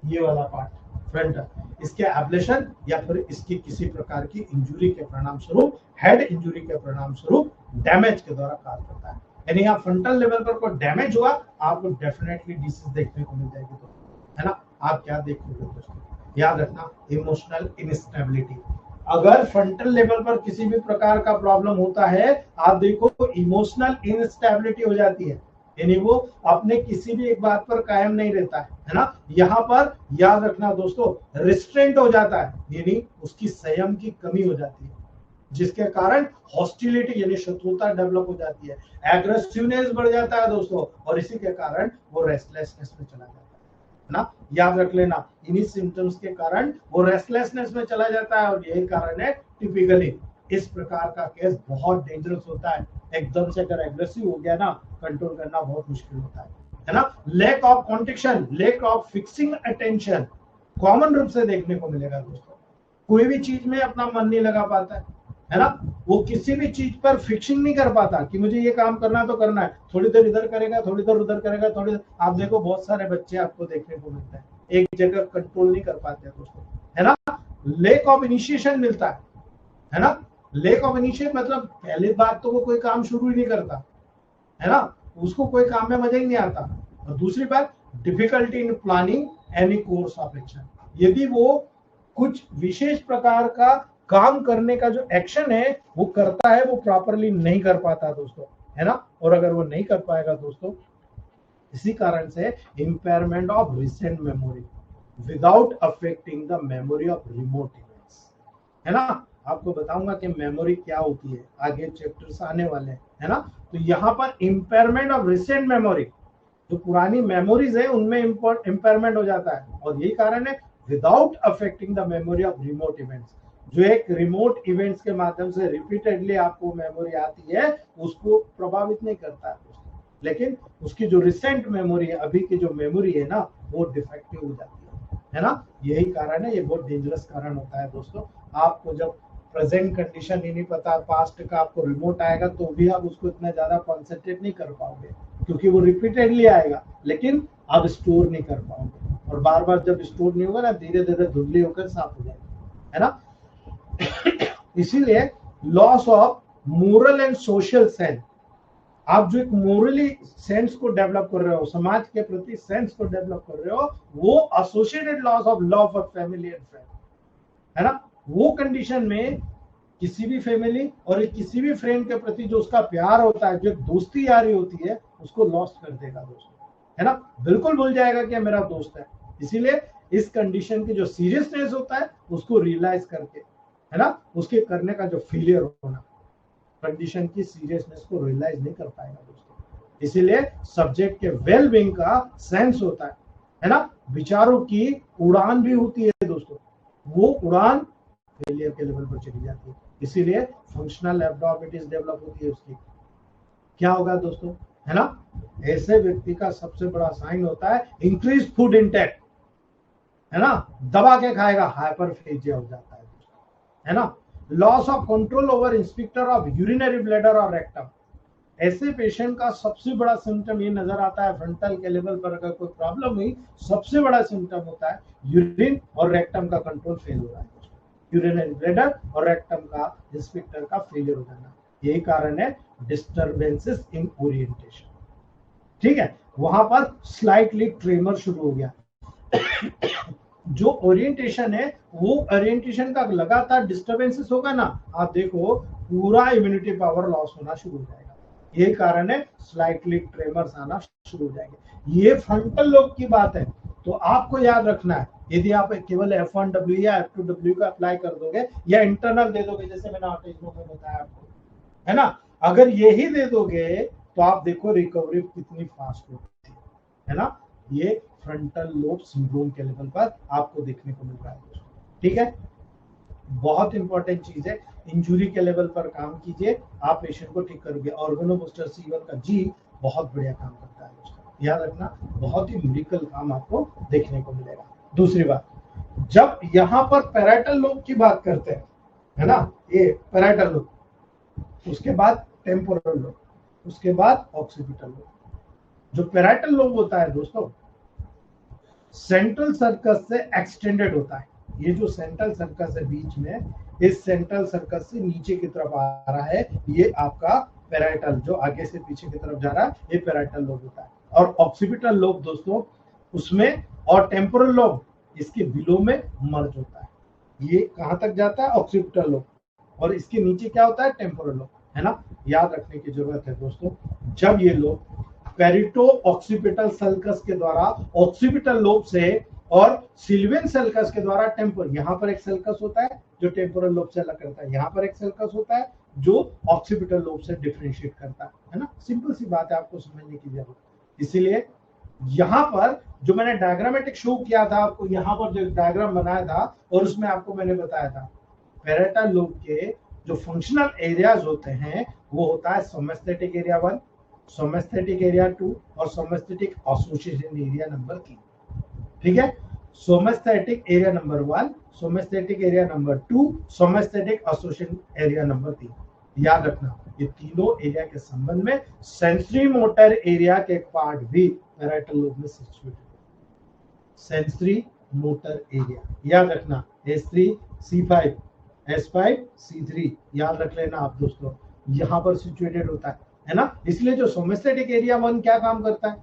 ये वाला पार्ट फ्रंटल, इसके एब्लेशन या फिर इसकी किसी प्रकार की इंजुरी के परिणाम स्वरूप, हेड इंजुरी के परिणाम स्वरूप डैमेज के द्वारा कार्य करता है। यानी यहाँ फ्रंटल लेवल पर कोई डैमेज हुआ, आपको डेफिनेटली डिसीज देखने को मिल जाएगी तो, है ना। आप क्या देखोगे दोस्तों, याद रखना, इमोशनल इनस्टेबिलिटी। अगर फ्रंटल लेवल पर किसी भी प्रकार का प्रॉब्लम होता है, आप देखो तो इमोशनल इनस्टेबिलिटी हो जाती है, यानी वो अपने किसी भी एक बात पर कायम नहीं रहता है ना। यहाँ पर याद रखना दोस्तों, रिस्ट्रेंट हो जाता है, यानी उसकी संयम की कमी हो जाती है, जिसके कारण हॉस्टिलिटी यानी शत्रुता डेवलप हो जाती है, एग्रेसिवनेस बढ़ जाता है दोस्तों, और इसी के कारण वो रेस्टलेसनेस में चला जाता है ना। याद रख लेना, इन्हीं सिम्टम्स के कारण वो रेस्टलेसनेस में चला जाता है, और यही कारण है टिपिकली इस प्रकार का केस बहुत डेंजरस होता है। एकदम से अगर एग्रेसिव हो गया ना, कंट्रोल करना बहुत मुश्किल होता है ना। Lack of connection, lack of fixing attention common रूप से देखने को मिलेगा दोस्तों। कोई भी चीज में अपना मन नहीं लगा पाता है ना, वो किसी भी चीज पर फिक्सिंग नहीं कर पाता कि मुझे ये काम करना तो करना है, थोड़ी देर इधर करेगा, थोड़ी देर उधर करेगा, थोड़ी देर। आप देखो बहुत सारे बच्चे आपको देखने को मिलते हैं एक जगह कंट्रोल नहीं कर पाते दोस्तों, है ना। लेक ऑफ इनिशिएशन मिलता है ना। लेक ऑफ इनिशिएट मतलब पहली बात तो वो कोई काम शुरू ही नहीं करता, है ना, उसको कोई काम में मजा ही नहीं आता। और दूसरी बात, difficulty in planning any course of action, यदि वो कुछ विशेष प्रकार का काम करने का जो एक्शन है वो करता है, वो प्रॉपरली नहीं कर पाता दोस्तों, है ना। और अगर वो नहीं कर पाएगा दोस्तों, इसी कारण से impairment of recent memory without affecting the memory of remote events, है ना। आपको बताऊंगा कि मेमोरी क्या होती है, आगे चैप्टर्स आने वाले हैं, है ना। तो यहाँ पर इम्पेयरमेंट ऑफ रिसेंट मेमोरी, जो पुरानी मेमोरीज है उनमें इम्पेयरमेंट हो जाता है, और यही कारण है without affecting the memory of remote events. जो एक रिमोट इवेंट्स के माध्यम से रिपीटेडली आपको मेमोरी आती है, उसको प्रभावित नहीं करता है, लेकिन उसकी जो रिसेंट मेमोरी है, अभी की जो मेमोरी है ना, वो डिफेक्टिव हो जाती है ना। यही कारण है, ये बहुत डेंजरस कारण होता है दोस्तों। आपको जब प्रेजेंट कंडीशन ही नहीं पता, पास्ट का आपको रिमोट आएगा तो भी आप उसको इतना ज्यादा कॉन्सेंट्रेट नहीं कर पाओगे, क्योंकि वो रिपीटेडली आएगा, लेकिन आप स्टोर नहीं कर पाओगे, और बार बार जब स्टोर नहीं होगा ना, धीरे धीरे धुंधली होकर साफ हो जाएगी, है ना। इसीलिए loss of moral and social sense, आप जो एक मोरली सेंस को डेवलप कर रहे हो, समाज के प्रति सेंस को डेवलप कर रहे हो, वो associated loss of love of family and friend, है ना। वो कंडीशन में किसी भी फैमिली और किसी भी फ्रेंड के प्रति जो उसका प्यार होता है, जो दोस्ती यारी होती है, उसको लॉस्ट कर देगा दोस्तों, है ना। बिल्कुल भूल जाएगा कि मेरा दोस्त है। इसीलिए इस कंडीशन की जो सीरियसनेस होता है उसको रियलाइज करके, है ना, उसके करने का जो फेलियर होना, कंडीशन की सीरियसनेस को रियलाइज नहीं कर पाएगा दोस्तों। इसीलिए सब्जेक्ट के वेल बीइंग का सेंस होता है ना, विचारों की उड़ान भी होती है दोस्तों, वो उड़ान फेलियर के लेवल पर चली जाती है। इसीलिए फंक्शनल एब्नॉर्मलिटीज डेवलप होती है उसकी। क्या होगा दोस्तों, है ना, ऐसे व्यक्ति का सबसे बड़ा साइन होता है इंक्रीज फूड इंटेक, है ना, दबा के खाएगा, हाइपरप्लेजिया हो जाता है ना। Loss of control over inspector of urinary bladder और रेक्टम, ऐसे पेशेंट का सबसे बड़ा सिम्टम ये नजर आता है, फ्रंटल के लेवल पर अगर कोई प्रॉब्लम हुई, सबसे बड़ा सिम्टम होता है यूरिन और रेक्टम का कंट्रोल फेल हो रहा है, यूरिनरी ब्लैडर और रेक्टम का इंस्पेक्टर का फेलियर हो जाना। यही कारण है डिस्टर्बेंसेस इन ओरिएंटेशन। ठीक है, वहां पर स्लाइटली ट्रेमर शुरू हो गया। जो ओरिएंटेशन है वो ओरिएंटेशन का लगातार डिस्टर्बेंसेस होगा ना, आप देखो पूरा इम्यूनिटी पावर लॉस होना शुरू हो जाएगा। यही कारण है स्लाइटली ट्रेमर्स आना शुरू हो जाएंगे। ये फ्रंटल लोब की बात है, तो आपको याद रखना है, यदि आप केवल F1W या F2W का अप्लाई कर दोगे या इंटरनल दे दोगे, जैसे मैंने ऑटिज्म में बताया आपको, है ना, अगर यही दे दोगे तो आप देखो रिकवरी कितनी फास्ट होती है ना। ये फ्रंटल लोब सिंड्रोम के लेवल पर आपको देखने को मिल रहा है। ठीक है, बहुत इंपॉर्टेंट चीज है, इंजुरी के लेवल पर काम कीजिए, आप पेशेंट को ठीक करोगे। ऑर्गेनो बूस्टर C1 का जी बहुत बढ़िया काम करता है दोस्तों, याद रखना, बहुत ही मेडिकल काम आपको देखने को मिलेगा। दूसरी बात, जब यहाँ पर पैराइटल लोब की बात करते हैं, है ना, ये पैराइटल लोब, उसके बाद टेम्पोरल लोब, उसके बाद ऑक्सीपिटल लोब। जो पैराइटल लोब होता है दोस्तों, सेंट्रल सर्कस से एक्सटेंडेड होता है। ये जो सेंट्रल सर्कस है बीच में, इस सेंट्रल सर्कस से नीचे की तरफ आ रहा है, ये आपका पैराइटल, जो आगे से पीछे की तरफ जा रहा है, ये पैराइटल लोब होता है। और ऑक्सीपिटल लोब दोस्तों उसमें, और टेम्पोरल लोब इसके बिलो में मर्ज होता है। ये कहां तक जाता है, ऑक्सीपिटल लोब, और इसके नीचे क्या होता है, टेम्पोरल लोब, है ना। याद रखने की जरूरत है दोस्तों, जब ये लोग पेरिटो ऑक्सीपिटल सल्कस के द्वारा ऑक्सीपिटल लोब से और सिल्वियन सल्कस के द्वारा टेम्पोरल, यहाँ पर एक सल्कस होता है जो टेम्पोरल लोब से अलग करता है, यहाँ पर एक सल्कस होता है जो ऑक्सीपिटल लोब से डिफरेंशिएट करता है ना। सिंपल सी बात है, आपको समझने की जरूरत। इसीलिए यहाँ पर जो मैंने डायग्रामेटिक शो किया था आपको, यहाँ पर जो डायग्राम बनाया था और उसमें आपको मैंने बताया था पैराइटल लोब के जो फंक्शनल एरियाज होते हैं वो होता है सोमेस्थेटिक एरिया 1, सोमेस्थेटिक एरिया 2 और सोमेस्थेटिक एसोसिएशन एरिया नंबर 3। ठीक है, somesthetic area number 1, somesthetic area number 2, somesthetic association area number 3। याद रखना, ये तीनों एरिया के संबंध में सेंसरी मोटर एरिया के पार्ट भी पैराइटल लोब में सिचुएटेड है। सेंसरी मोटर एरिया याद रखना, S3 C5 S5 C3 याद रख लेना आप दोस्तों, यहाँ पर सिचुएटेड होता है ना। इसलिए जो सोमेस्थेटिक एरिया 1 क्या काम करता है,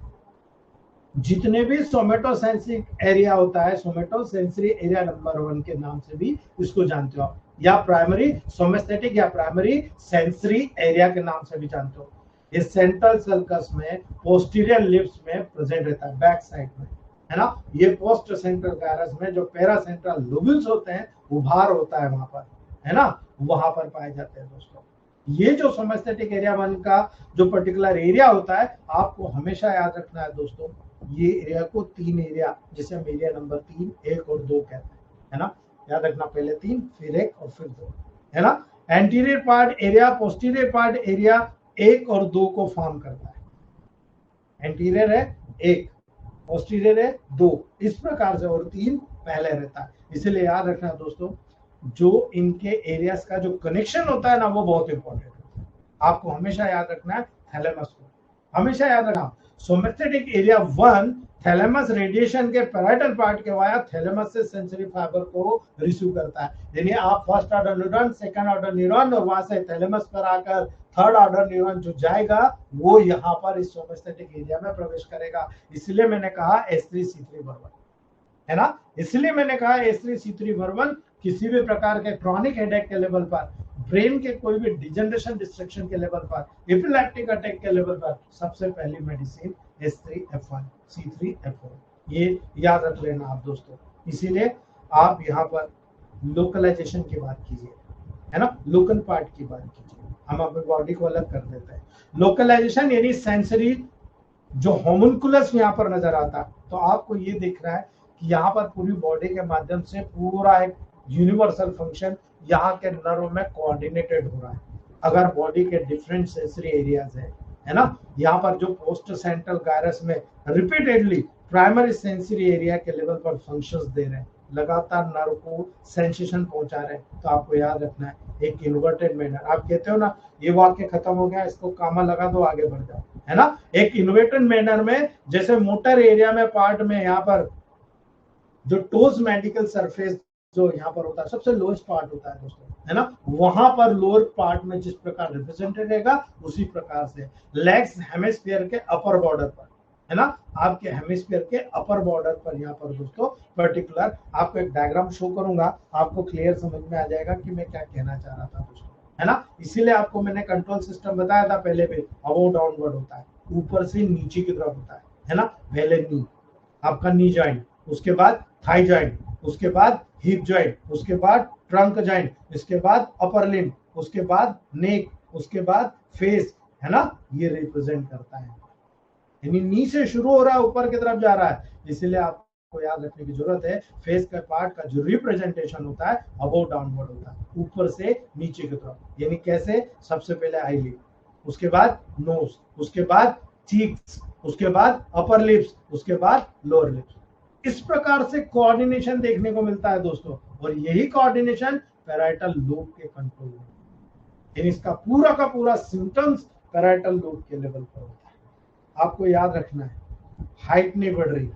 जितने भी सोमेटो सेंसरी एरिया होता है, सोमेटो सेंसरी एरिया नंबर 1 के नाम से भी इसको जानते हो, या प्राइमरी सोमेस्थेटिक या प्राइमरी सेंसरी एरिया के नाम से भी जानते हो। ये सेंट्रल सर्कस में पोस्टीरियर लिप्स में प्रेजेंट रहता है, बैक साइड में, है ना। ये पोस्ट सेंट्रल गायरस में जो पेरा सेंट्रल लोब्यूल्स होते हैं, उभार होता है वहां पर, है ना, वहां पर पाए जाते हैं दोस्तों। ये जो सोमेस्थेटिक एरिया 1 का जो पर्टिकुलर एरिया होता है, आपको हमेशा याद रखना है दोस्तों, ये एरिया को 3 एरिया, जिसे हम एरिया नंबर 3, 1 और 2 कहते हैं, है ना। याद रखना, पहले 3 फिर 1 और फिर 2, है ना। Anterior part area posterior part area 1 और 2 को फॉर्म करता है। एंटीरियर है 1, पोस्टीरियर है 2, इस प्रकार से, और 3 पहले रहता है। इसलिए याद रखना दोस्तों, जो इनके एरियाज का जो कनेक्शन होता है ना, वो बहुत इंपॉर्टेंट है। आपको हमेशा याद रखना है थैलेमस को, हमेशा याद रखना। सोमेस्थेटिक एरिया 1 थैलेमस रेडिएशन के पैराइटल पार्ट के वाया थैलेमस से सेंसरी फाइबर को रिसीव करता है। यानी आप first order neuron, second order neuron, और वहां से थैलेमस पर आकर थर्ड ऑर्डर न्यूरॉन जो जाएगा वो यहाँ पर इस सोमेस्थेटिक एरिया में प्रवेश करेगा। इसलिए मैंने कहा S3C3 है ना, इसलिए मैंने कहा S3C3 किसी भी प्रकार के क्रॉनिक हेडेक के लेवल पर, ब्रेन के कोई भी डिजनरेशन डिस्ट्रक्शन के लेवल पर, एपिलेप्टिक अटैक के लेवल पर, सबसे पहली मेडिसिन S3F1 C3F4, ये याद रख लेना आप दोस्तों। इसीलिए आप यहाँ पर लोकलाइजेशन की बात कीजिए, है ना। लोकल पार्ट की बात कीजिए, हम अपने बॉडी को अलग कर देते हैं। लोकलाइजेशन यानी सेंसरी जो होमुनकुलस यहाँ पर नजर आता है, तो आपको ये दिख रहा है कि यहाँ पर पूरी बॉडी के माध्यम से पूरा एक यूनिवर्सल फंक्शन यहाँ के नर्व में कोऑर्डिनेटेड हो रहा है। अगर बॉडी के डिफरेंट सेंसरी एरियाज है ना, यहाँ पर जो पोस्ट सेंट्रल गायरस में रिपीटेडली प्राइमरी सेंसरी एरिया के लेवल पर फंक्शंस दे रहे हैं, लगातार नर्व को सेंसेशन पहुंचा रहे हैं, तो आपको याद रखना है एक इन्वर्टेड मैनर। आप कहते हो ना ये वाक्य खत्म हो गया, इसको कामा लगा दो, आगे बढ़ जाओ, है ना। एक इन्वर्टेड मैनर में जैसे मोटर एरिया में पार्ट में यहाँ पर जो टोज मेडिकल सरफेस जो यहाँ पर होता है सबसे लोएस्ट पार्ट होता है दोस्तों, है ना, वहां पर लोअर पार्ट में जिस प्रकार रिप्रेजेंटेड रहेगा उसी प्रकार से लेग्स हेमिस्फीयर के अपर बॉर्डर पर, है ना, आपके हेमिस्फीयर के अपर बॉर्डर पर यहाँ पर दोस्तों पर्टिकुलर आपको एक डायग्राम शो करूंगा, आपको क्लियर समझ में आ जाएगा कि मैं क्या कहना चाह रहा था दोस्तों, है ना। इसीलिए आपको मैंने कंट्रोल सिस्टम बताया था पहले भी, अबव डाउनवर्ड होता है, ऊपर से नीचे की तरफ होता है ना। पहले नी, आपका नी जॉइंट, उसके बाद थाई जॉइंट, उसके बाद हिप जॉइंट, उसके बाद ट्रंक जॉइंट, इसके बाद अपर लिम्ब, उसके बाद नेक, उसके बाद फेस, है ना, ये रिप्रेजेंट करता है। यानी नी से शुरू हो रहा है, ऊपर की तरफ जा रहा है, इसीलिए आपको याद रखने की जरूरत है फेस का पार्ट का जो रिप्रेजेंटेशन होता है अबव डाउनवर्ड होता है, ऊपर से नीचे की तरफ। यानी कैसे, सबसे पहले आईलिड, उसके बाद नोज, उसके बाद चीक्स, उसके बाद अपर लिप्स, उसके बाद लोअर लिप्स। इस प्रकार से कोऑर्डिनेशन देखने को मिलता है दोस्तों, और यही कोऑर्डिनेशन पैराइटल लोब के कंट्रोल में, यानी इसका पूरा का पूरा सिम्टम्स पैराइटल लोब के लेवल पर होता है। आपको याद रखना है हाइट नहीं बढ़ रही,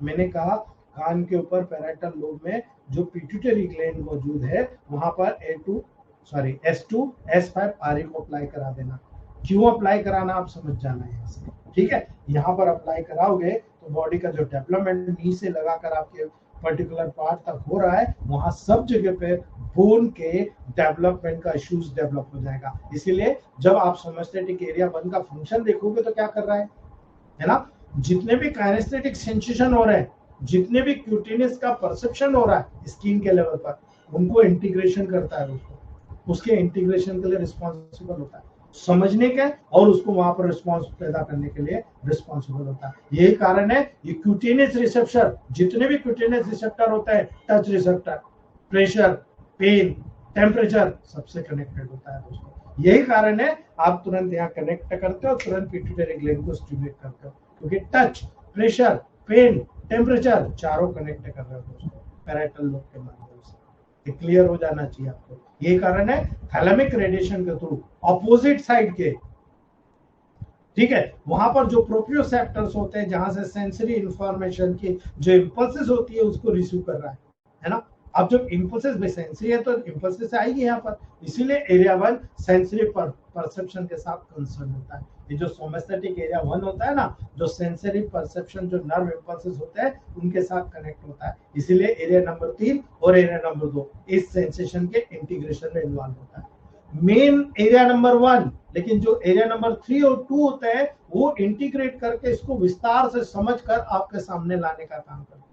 मैंने कहा कान के ऊपर पैराइटल लोब में जो पिट्यूटरी ग्लैंड मौजूद है वहां पर S2 S5 RE को अप्लाई करा देना। क्यों अप्लाई कराना आप समझ जाना है यहाँ से, ठीक है। यहाँ पर अप्लाई कराओगे तो बॉडी का जो डेवलपमेंट नी से लगाकर आपके पर्टिकुलर पार्ट तक हो रहा है, वहां सब जगह पे बोन के डेवलपमेंट का इश्यूज डेवलप हो जाएगा। इसीलिए जब आप सोमेस्थेटिक एरिया 1 का फंक्शन देखोगे तो क्या कर रहा है ना, जितने भी काइनेस्थेटिक सेंसेशन हो रहे हैं, जितने भी क्यूटेनियस का परसेप्शन हो रहा है स्किन के लेवल पर, उनको इंटीग्रेशन करता है दोस्तों, उसके इंटीग्रेशन के लिए रिस्पॉन्सिबल होता है, समझने के और उसको वहां पर रिस्पॉन्स पैदा करने के लिए रिस्पॉन्सिबल होता है। यही कारण है ये क्यूटेनियस रिसेप्टर, जितने भी क्यूटेनियस रिसेप्टर होते हैं, touch receptor, pressure, pain, temperature, सबसे कनेक्टेड होता है दोस्तों। यही कारण है आप तुरंत यहाँ कनेक्ट करते हो, तुरंत पिट्यूटरी ग्लैंड को स्टिमुलेट करते हो, क्योंकि टच, प्रेशर, पेन, टेम्परेचर चारों कनेक्ट कर रहे हो दोस्तों पैराइटल लोब के माध्यम से। ये क्लियर हो जाना चाहिए आपको। ये कारण है थैलेमिक रेडिएशन के थ्रू ऑपोजिट साइड के, ठीक है, वहां पर जो प्रोप्रियोसेप्टर्स होते हैं जहां से सेंसरी इंफॉर्मेशन की जो इंपल्सेस होती है उसको रिसीव कर रहा है ना। अब जब इंपल्सेस भी सेंसरी है तो इंपल्सेस आएगी यहाँ पर, इसीलिए एरिया 1 सेंसरी परसेप्शन के साथ कंसर्न होता है। ये जो सोमेस्थेटिक एरिया 1 होता है ना, जो सेंसरी परसेप्शन जो नर्व इंपल्सेस होते हैं उनके साथ कनेक्ट होता है, इसीलिए एरिया नंबर 3 और एरिया नंबर 2 इस सेंसेशन के इंटीग्रेशन में इन्वॉल्व होता है। मेन एरिया नंबर 1, लेकिन जो एरिया नंबर 3 और 2 होते हैं वो इंटीग्रेट करके इसको विस्तार से समझकर आपके सामने लाने का काम करते हैं।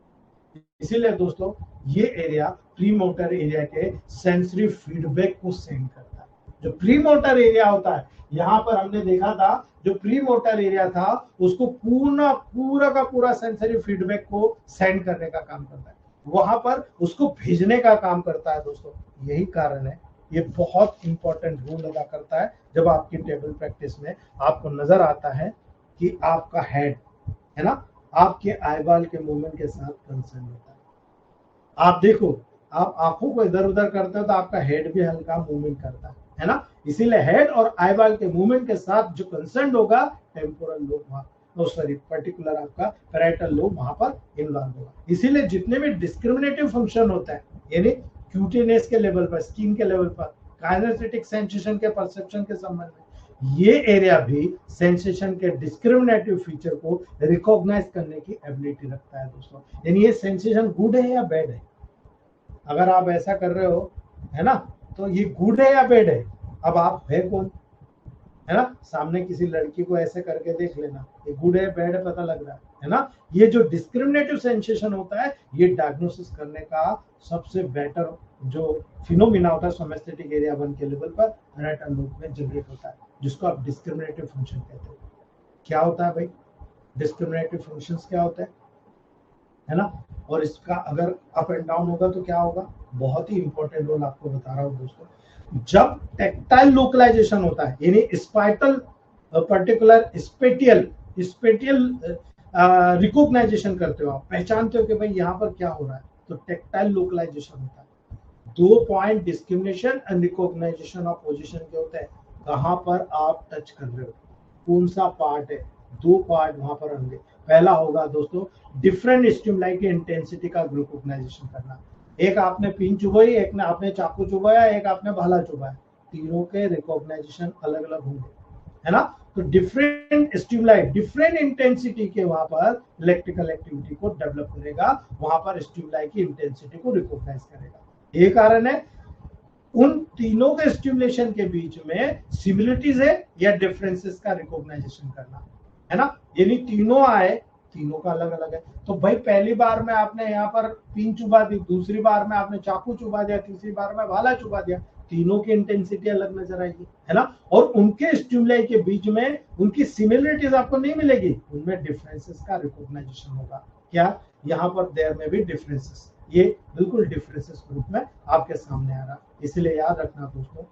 इसीलिए दोस्तों ये एरिया प्री मोटर एरिया के सेंसरी फीडबैक को सेंड करता है। जो प्री मोटर एरिया होता है, यहाँ पर हमने देखा था जो प्री मोटर एरिया था उसको पूरा का पूरा सेंसरी फीडबैक को सेंड करने का काम करता है, वहां पर उसको भेजने का काम करता है दोस्तों। यही कारण है ये बहुत इंपॉर्टेंट रोल अदा करता है। जब आपकी टेबल प्रैक्टिस में आपको नजर आता है कि आपका हेड, है ना, आपके आईबॉल के मूवमेंट के साथ कंसर्न होता है। आप देखो, आप आंखों को इधर उधर करते हो तो आपका हेड भी हल्का मूवमेंट करता है ना। इसीलिए हेड और आईबॉल के मूवमेंट के साथ जो कंसर्न होगा टेम्पोरल लोब, पर्टिकुलर आपका पैराइटल लोब वहां पर इन्वॉल्व होगा। इसीलिए जितने भी डिस्क्रिमिनेटिव फंक्शन होता है, यानी क्यूटेनियस के लेवल पर, स्किन के लेवल पर, काइनेस्थेटिक सेंसेशन के परसेप्शन के संबंध में, ये एरिया भी सेंसेशन के डिस्क्रिमिनेटिव फीचर को रिकॉग्नाइज करने की एबिलिटी रखता है दोस्तों। यानी ये सेंसेशन गुड है या बैड है, अगर आप ऐसा कर रहे हो, है ना, तो ये गुड है या बैड है। अब आप है कौन, है ना, सामने किसी लड़की को ऐसे करके देख लेना, ये गुड है बैड है पता लग रहा है ना। ये जो डिस्क्रिमिनेटिव सेंसेशन होता है ये डायग्नोसिस करने का सबसे बेटर जो फिनोमिना होता है सोमेस्थेटिक एरिया 1 के लेवल पर पैराइटल लोब में जनरेट होता है, जिसको आप डिस्क्रिमिनेटिव फंक्शन कहते हो। क्या होता है भाई डिस्क्रिमिनेटिव फंक्शंस, क्या होता है ना? और इसका अगर अप एंड डाउन होगा तो क्या होगा, बहुत ही इंपॉर्टेंट रोल आपको बता रहा हूँ दोस्तों। जब टेक्टाइल लोकलाइजेशन होता है, यानी स्पाइटल पर्टिकुलर स्पेटियल रिकॉग्नाइजेशन करते हो, आप पहचानते हो कि भाई यहाँ पर क्या हो रहा है, तो टेक्टाइल लोकलाइजेशन होता है। 2 point discrimination and recognization of position के होते हैं, कहां पर आप टच कर रहे हो, कौन सा पार्ट है। 2 पार्ट वहां पर होंगे। पहला होगा दोस्तों डिफरेंट स्टिमुलाई की इंटेंसिटी का रिकॉग्नाइजेशन करना। एक आपने पिन चुभाई, एक ने आपने चाकू चुभाया, एक आपने भाला चुभाया, तीनों के रिकॉग्नाइजेशन अलग अलग होंगे, है ना? तो डिफरेंट स्टिमुलाई डिफरेंट इंटेंसिटी के वहां पर इलेक्ट्रिकल एक्टिविटी को डेवलप करेगा, वहां पर स्टिमुलाई की इंटेंसिटी को रिकॉग्नाइज करेगा। ये कारण है उन तीनों के स्टिमुलेशन के बीच में सिमिलरिटीज है या डिफरेंसेस का रिकॉग्नाइजेशन करना, है ना? यानी तीनों आए, तीनों का अलग अलग है। तो भाई पहली बार में आपने यहाँ पर पिन चुबा दी, दूसरी बार में आपने चाकू चुबा दिया, तीसरी बार में भाला चुबा दिया, तीनों की इंटेंसिटी अलग नजर आएगी, है ना? और उनके स्टिमुलाई के बीच में उनकी सिमिलरिटीज आपको नहीं मिलेगी, उनमें डिफरेंसेस का रिकॉग्नाइजेशन होगा। क्या यहाँ पर देयर में भी डिफरेंसेस, ये बिल्कुल डिफरेंसेस ग्रुप में आपके सामने आ रहा, इसलिए याद रखना दोस्तों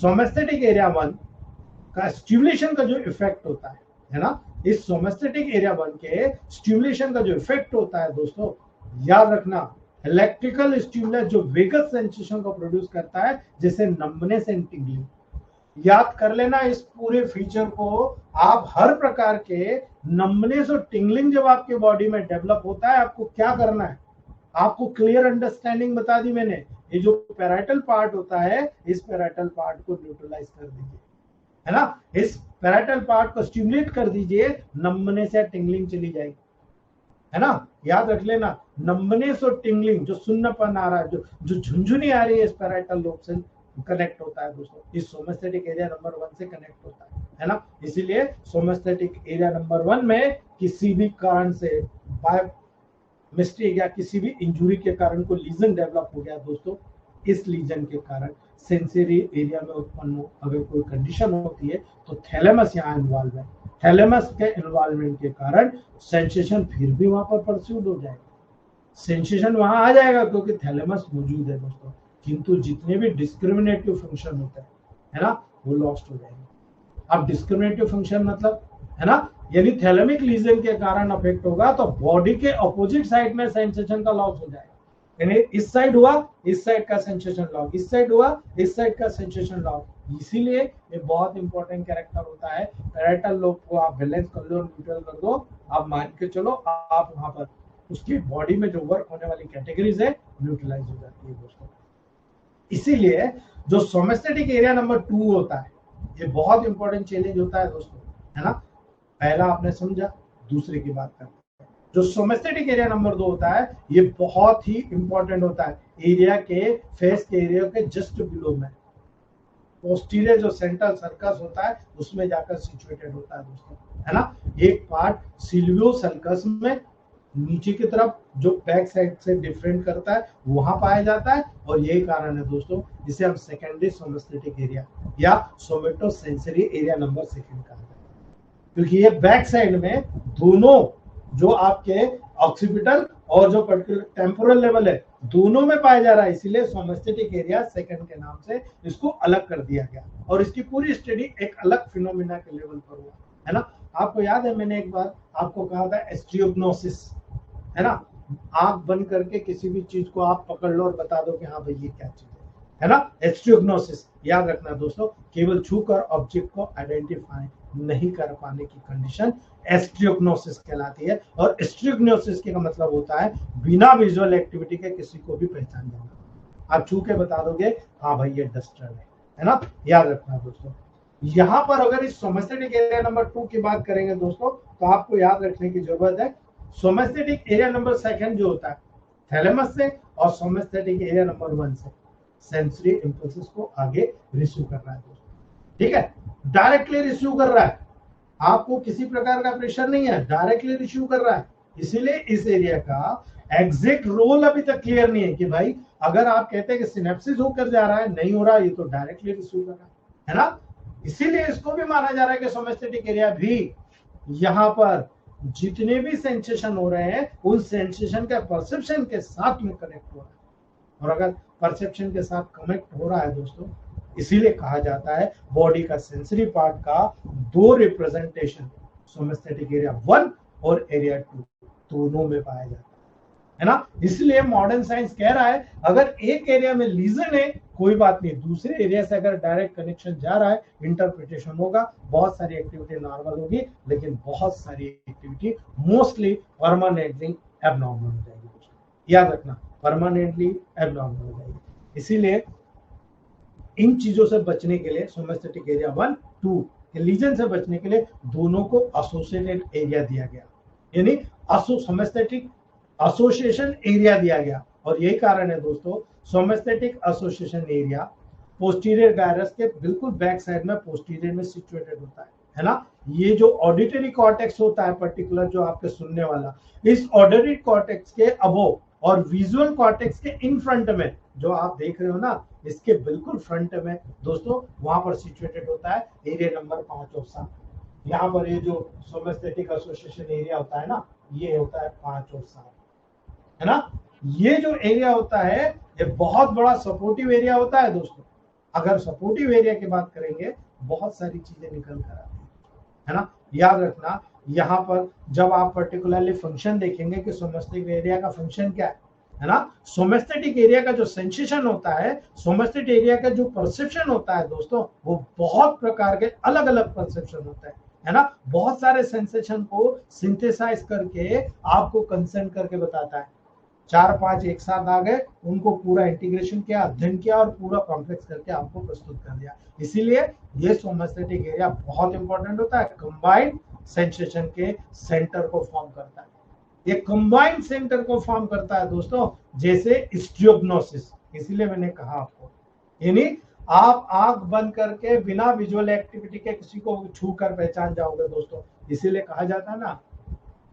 सोमेस्थेटिक एरिया 1 का स्टिमुलेशन का जो इफेक्ट होता है ना, इस सोमेस्थेटिक एरिया 1 के स्टिमुलेशन का जो इफेक्ट होता है दोस्तों, याद रखना इलेक्ट्रिकल स्टिमुलस जो वेगस सेंसेशन को प्रोड्यूस करता है, जैसे नंबनेस एंड टिंगलिंग। याद कर लेना इस पूरे फीचर को, आप हर प्रकार के नंबनेस और टिंगलिंग जब आपके बॉडी में डेवलप होता है, आपको क्या करना है, आपको क्लियर अंडरस्टैंडिंग बता दी मैंने। ये जो पैराइटल पार्ट होता है, इस पैराइटल पार्ट को न्यूट्रलाइज कर दीजिए, है ना? इस पैराइटल पार्ट को स्टिमुलेट कर दीजिए, नंबनेस या टिंगलिंग चली जाएगी, है ना? याद रख लेना नंबनेस और टिंगलिंग, जो सुन्नपन आ रहा है, जो झुंझुनी आ रही है, इस पैराइटल लोब से कनेक्ट होता है दोस्तों, इस सोमेस्थेटिक एरिया नंबर 1 से कनेक्ट होता है ना? इसीलिए सोमेस्थेटिक एरिया नंबर 1 में किसी भी कारण से बाय मिस्टेक या किसी भी इंजुरी के कारण कोई लीजन डेवलप हो गया दोस्तों, इस लीजन के कारण सेंसरी एरिया में उत्पन्न हो अगर कोई कंडीशन होती है, तो थैलेमस यहाँ इन्वॉल्व है। थैलेमस के इन्वॉल्वमेंट के कारण सेंसेशन फिर भी वहां पर परस्यूड हो जाएगा, सेंसेशन वहां आ जाएगा क्योंकि थैलेमस मौजूद है दोस्तों, किंतु जितने भी डिस्क्रिमिनेटिव फंक्शन होते हैं, है ना, वो लॉस्ट हो जाएंगे। अब डिस्क्रिमिनेटिव फंक्शन मतलब, है ना, यदि थैलेमिक लीजन के कारण अफेक्ट होगा तो बॉडी के अपोजिट साइड में सेंसेशन का लॉस हो जाएगा। यानी इस साइड हुआ, इस साइड का सेंसेशन लॉस, इस साइड हुआ, इस साइड का सेंसेशन लॉस। इसीलिए ये बहुत इंपॉर्टेंट कैरेक्टर होता है। पैराइटल लोब को आप बैलेंस कर दो, न्यूट्रल कर दो, आप मान के चलो आप वहां पर उसकी बॉडी में जो वर्क होने वाली कैटेगरीज है न्यूट्रलाइज हो जाती है दोस्तों। इसीलिए जो सोमेस्थेटिक एरिया नंबर 2 होता है, ये बहुत इंपॉर्टेंट चैलेंज होता है दोस्तों, है ना? पहला आपने समझा, दूसरे की बात करते हैं। जो सोमेस्थेटिक एरिया नंबर 2 होता है, ये बहुत ही इंपॉर्टेंट होता है। एरिया के फेस के एरिया के जस्ट बिलो में पोस्टीरियर जो सेंट्रल सर्कस होता है उसमें जाकर सिचुएटेड होता है दोस्तों, है ना? एक पार्ट सिल्वियो सर्कस में नीचे की तरफ जो बैक साइड से डिफरेंट करता है वहां पाया जाता है, और यही कारण है दोस्तों जिसे हम सेकेंडरी सोमेस्थेटिक एरिया या सोमेटोसेंसरी एरिया नंबर 2 कहा जाता है, क्योंकि ये बैक साइड में दोनों जो आपके ऑक्सीपिटल और जो पर्टिकुलर टेम्पोरल लेवल है दोनों में पाया जा रहा है। इसीलिए सोमेस्थेटिक एरिया 2 के नाम से इसको अलग कर दिया गया, और इसकी पूरी स्टडी एक अलग फिनोमिना के लेवल पर हुआ, है ना? आपको याद है मैंने एक बार आपको कहा था एस्ट्रियोग्नोसिस, है ना? आंख बंद करके किसी भी चीज को आप पकड़ लो और बता दो कि हाँ भाई ये क्या चीज है ना? एस्ट्रियोग्नोसिस। याद रखना दोस्तों, केवल छूकर ऑब्जेक्ट को आइडेंटिफाई नहीं कर पाने की कंडीशन एस्ट्रियोग्नोसिस कहलाती है, और एस्ट्रियोग्नोसिस का मतलब होता है बिना विजुअल एक्टिविटी के किसी को भी पहचान जाना। आप छू के बता दोगे हाँ भाई ये डस्टर है ना? याद रखना दोस्तों। यहाँ पर अगर इस सोमेस्थेटिक एरिया नंबर 2 की बात करेंगे दोस्तों, तो आपको याद रखने की जरूरत है सोमेस्थेटिक एरिया नंबर 2 जो होता है थैलेमस से, और सोमेस्थेटिक एरिया नंबर 1 से सेंसरी इंपल्सेस को आगे रिसीव कर रहा है दोस्तों, ठीक है? डायरेक्टली रिसीव कर रहा है, आपको किसी प्रकार का प्रेशर नहीं है, डायरेक्टली रिसीव कर रहा है। इसीलिए इस एरिया का एग्जैक्ट रोल अभी तक क्लियर नहीं है कि भाई अगर आप कहते हैं कि सिनेप्सिस होकर जा रहा है, नहीं हो रहा, ये तो डायरेक्टली रिसीव कर रहा है ना। इसीलिए इसको भी माना जा रहा है कि सोमेस्थेटिक एरिया भी यहाँ पर जितने भी सेंसेशन हो रहे हैं उन सेंसेशन के परसेप्शन के साथ में कनेक्ट हो रहा है। और अगर परसेप्शन के साथ कनेक्ट हो रहा है दोस्तों, इसीलिए कहा जाता है बॉडी का सेंसरी पार्ट का दो रिप्रेजेंटेशन सोमेस्थेटिक एरिया 1 और एरिया 2 दोनों में पाया जाता है ना। इसलिए मॉडर्न साइंस कह रहा है अगर एक एरिया में लीजन है कोई बात नहीं, दूसरे एरिया से अगर डायरेक्ट कनेक्शन जा रहा है इंटरप्रिटेशन होगा, बहुत सारी एक्टिविटी नॉर्मल होगी, लेकिन बहुत सारी एक्टिविटी मोस्टली परमानेंटली एबनॉर्मल हो जाएगी। याद रखना, परमानेंटली एबनॉर्मल हो जाएगी। इसीलिए इन चीजों से बचने के लिए सोमेस्थेटिक एरिया 1, 2 के लीजन से बचने के लिए दोनों को एसोसिएटेड एरिया दिया गया, यानी सोमेस्थेटिक एसोसिएशन एरिया दिया गया। और यही कारण है दोस्तों, सोमेस्थेटिक एसोसिएशन एरिया पोस्टीरियर गायरस के बिल्कुल बैक साइड में पोस्टीरियर में सिचुएटेड होता है ना। ये जो ऑडिटरी कॉर्टेक्स होता है पर्टिकुलर, जो आपके सुनने वाला, इस ऑडिटरी कॉर्टेक्स के अबोव और विजुअल कॉर्टेक्स के इन फ्रंट में जो आप देख रहे हो ना, इसके बिल्कुल फ्रंट में दोस्तों वहां पर सिचुएटेड होता है एरिया नंबर 5 और 7। यहाँ पर ये जो सोमेस्थेटिक एसोसिएशन एरिया होता है ना, ये होता है 5 और 7, है ना। ये जो एरिया होता है ये बहुत बड़ा सपोर्टिव एरिया होता है दोस्तों। अगर सपोर्टिव एरिया की बात करेंगे बहुत सारी चीजें निकल कर आती है ना। याद रखना, यहाँ पर जब आप पर्टिकुलरली फंक्शन देखेंगे कि सोमेस्थेटिक एरिया का फंक्शन क्या है ना, सोमेस्थेटिक एरिया का जो सेंसेशन होता है, सोमेस्थेटिक एरिया का जो परसेप्शन होता है दोस्तों, वो बहुत प्रकार के अलग अलग परसेप्शन होता है ना। बहुत सारे सेंसेशन को सिंथेसाइज करके आपको कंसर्न करके बताता है। 4-5 एक साथ आ गए, उनको पूरा इंटीग्रेशन किया, अध्ययन किया और पूरा कॉम्प्लेक्स करके आपको प्रस्तुत कर दिया। इसीलिए ये सोमेस्थेटिक एरिया बहुत इंपॉर्टेंट होता है, कंबाइंड सेंसेशन के सेंटर को फॉर्म करता है। ये कंबाइंड सेंटर को फॉर्म करता है दोस्तों, जैसे स्टियोग्नोसिस। इसीलिए मैंने कहा आपको, यानी आप आंख बंद करके बिना विजुअल एक्टिविटी के किसी को छू कर पहचान जाओगे दोस्तों। इसीलिए कहा जाता है ना,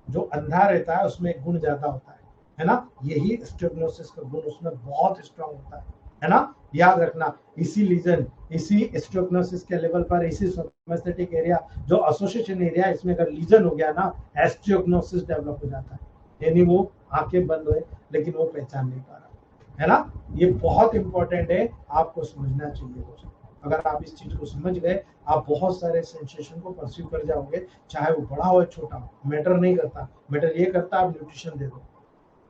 जो अंधा रहता है उसमें गुण ज्यादा होता है ना। यही स्टियोग्नोसिस का गुण उसमें बहुत स्ट्रांग होता है ना। याद रखना, इसी लीजन, इसी स्टियोग्नोसिस के लेवल पर, इसी सोमेस्थेटिक एरिया जो एसोसिएशन एरिया, इसमें अगर लीजन हो गया ना, स्टियोग्नोसिस डेवलप हो जाता है, यानी वो आंखें बंद हुए लेकिन वो पहचान नहीं पा रहा, है ना। ये बहुत इंपॉर्टेंट है, आपको समझना चाहिए दोस्तों। अगर आप इस चीज को समझ गए, आप बहुत सारे सेंसेशन को परसीव कर जाओगे, चाहे वो बड़ा हो या छोटा हो, मैटर नहीं करता। मैटर ये करता है आप न्यूट्रिशन दे दो,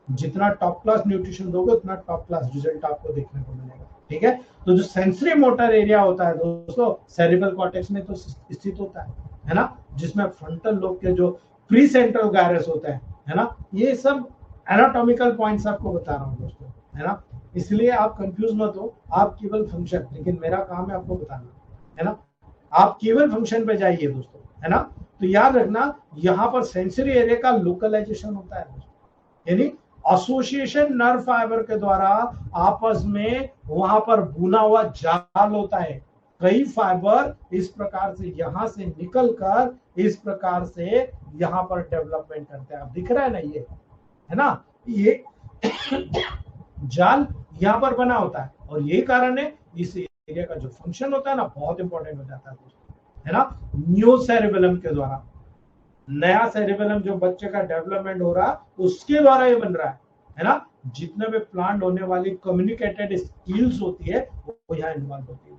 जितना टॉप क्लास न्यूट्रिशन दोगे उतना टॉप क्लास रिजल्ट आपको देखने को मिलेगा, ठीक है। तो जो सेंसरी मोटर एरिया होता है दोस्तों, सेरिब्रल कॉर्टेक्स में तो स्थित होता है ना, जिसमें फ्रंटल लोब के जो प्री सेंट्रल गायरस होता है ना। ये सब एनाटॉमिकल पॉइंट्स आपको बता रहा हूँ दोस्तों, है ना। इसलिए आप कंफ्यूज मत हो, आप केवल फंक्शन, लेकिन मेरा काम है आपको बताना, है ना। आप केवल फंक्शन पे जाइए दोस्तों, है ना। तो याद रखना, यहाँ पर सेंसरी एरिया का लोकलाइजेशन होता है दोस्तों, यानी एसोसिएशन नर्व फाइबर के द्वारा आपस में वहां पर बुना हुआ जाल होता है। कई फाइबर इस प्रकार से यहां से निकलकर इस प्रकार से यहां पर डेवलपमेंट करते हैं। आप दिख रहा है ना, ये है ना, ये जाल यहां पर बना होता है, और यही कारण है इस एरिया का जो फंक्शन होता है ना, बहुत इंपॉर्टेंट हो जाता है दोस्तों, है ना। न्यू सेरिबेलम के द्वारा, नया सेरिबेलम जो बच्चे का डेवलपमेंट हो रहा उसके द्वारा ये बन रहा है ना। जितने भी प्लांट होने वाली कम्युनिकेटेड स्किल्स होती है वो यहाँ इन्वॉल्व होती है,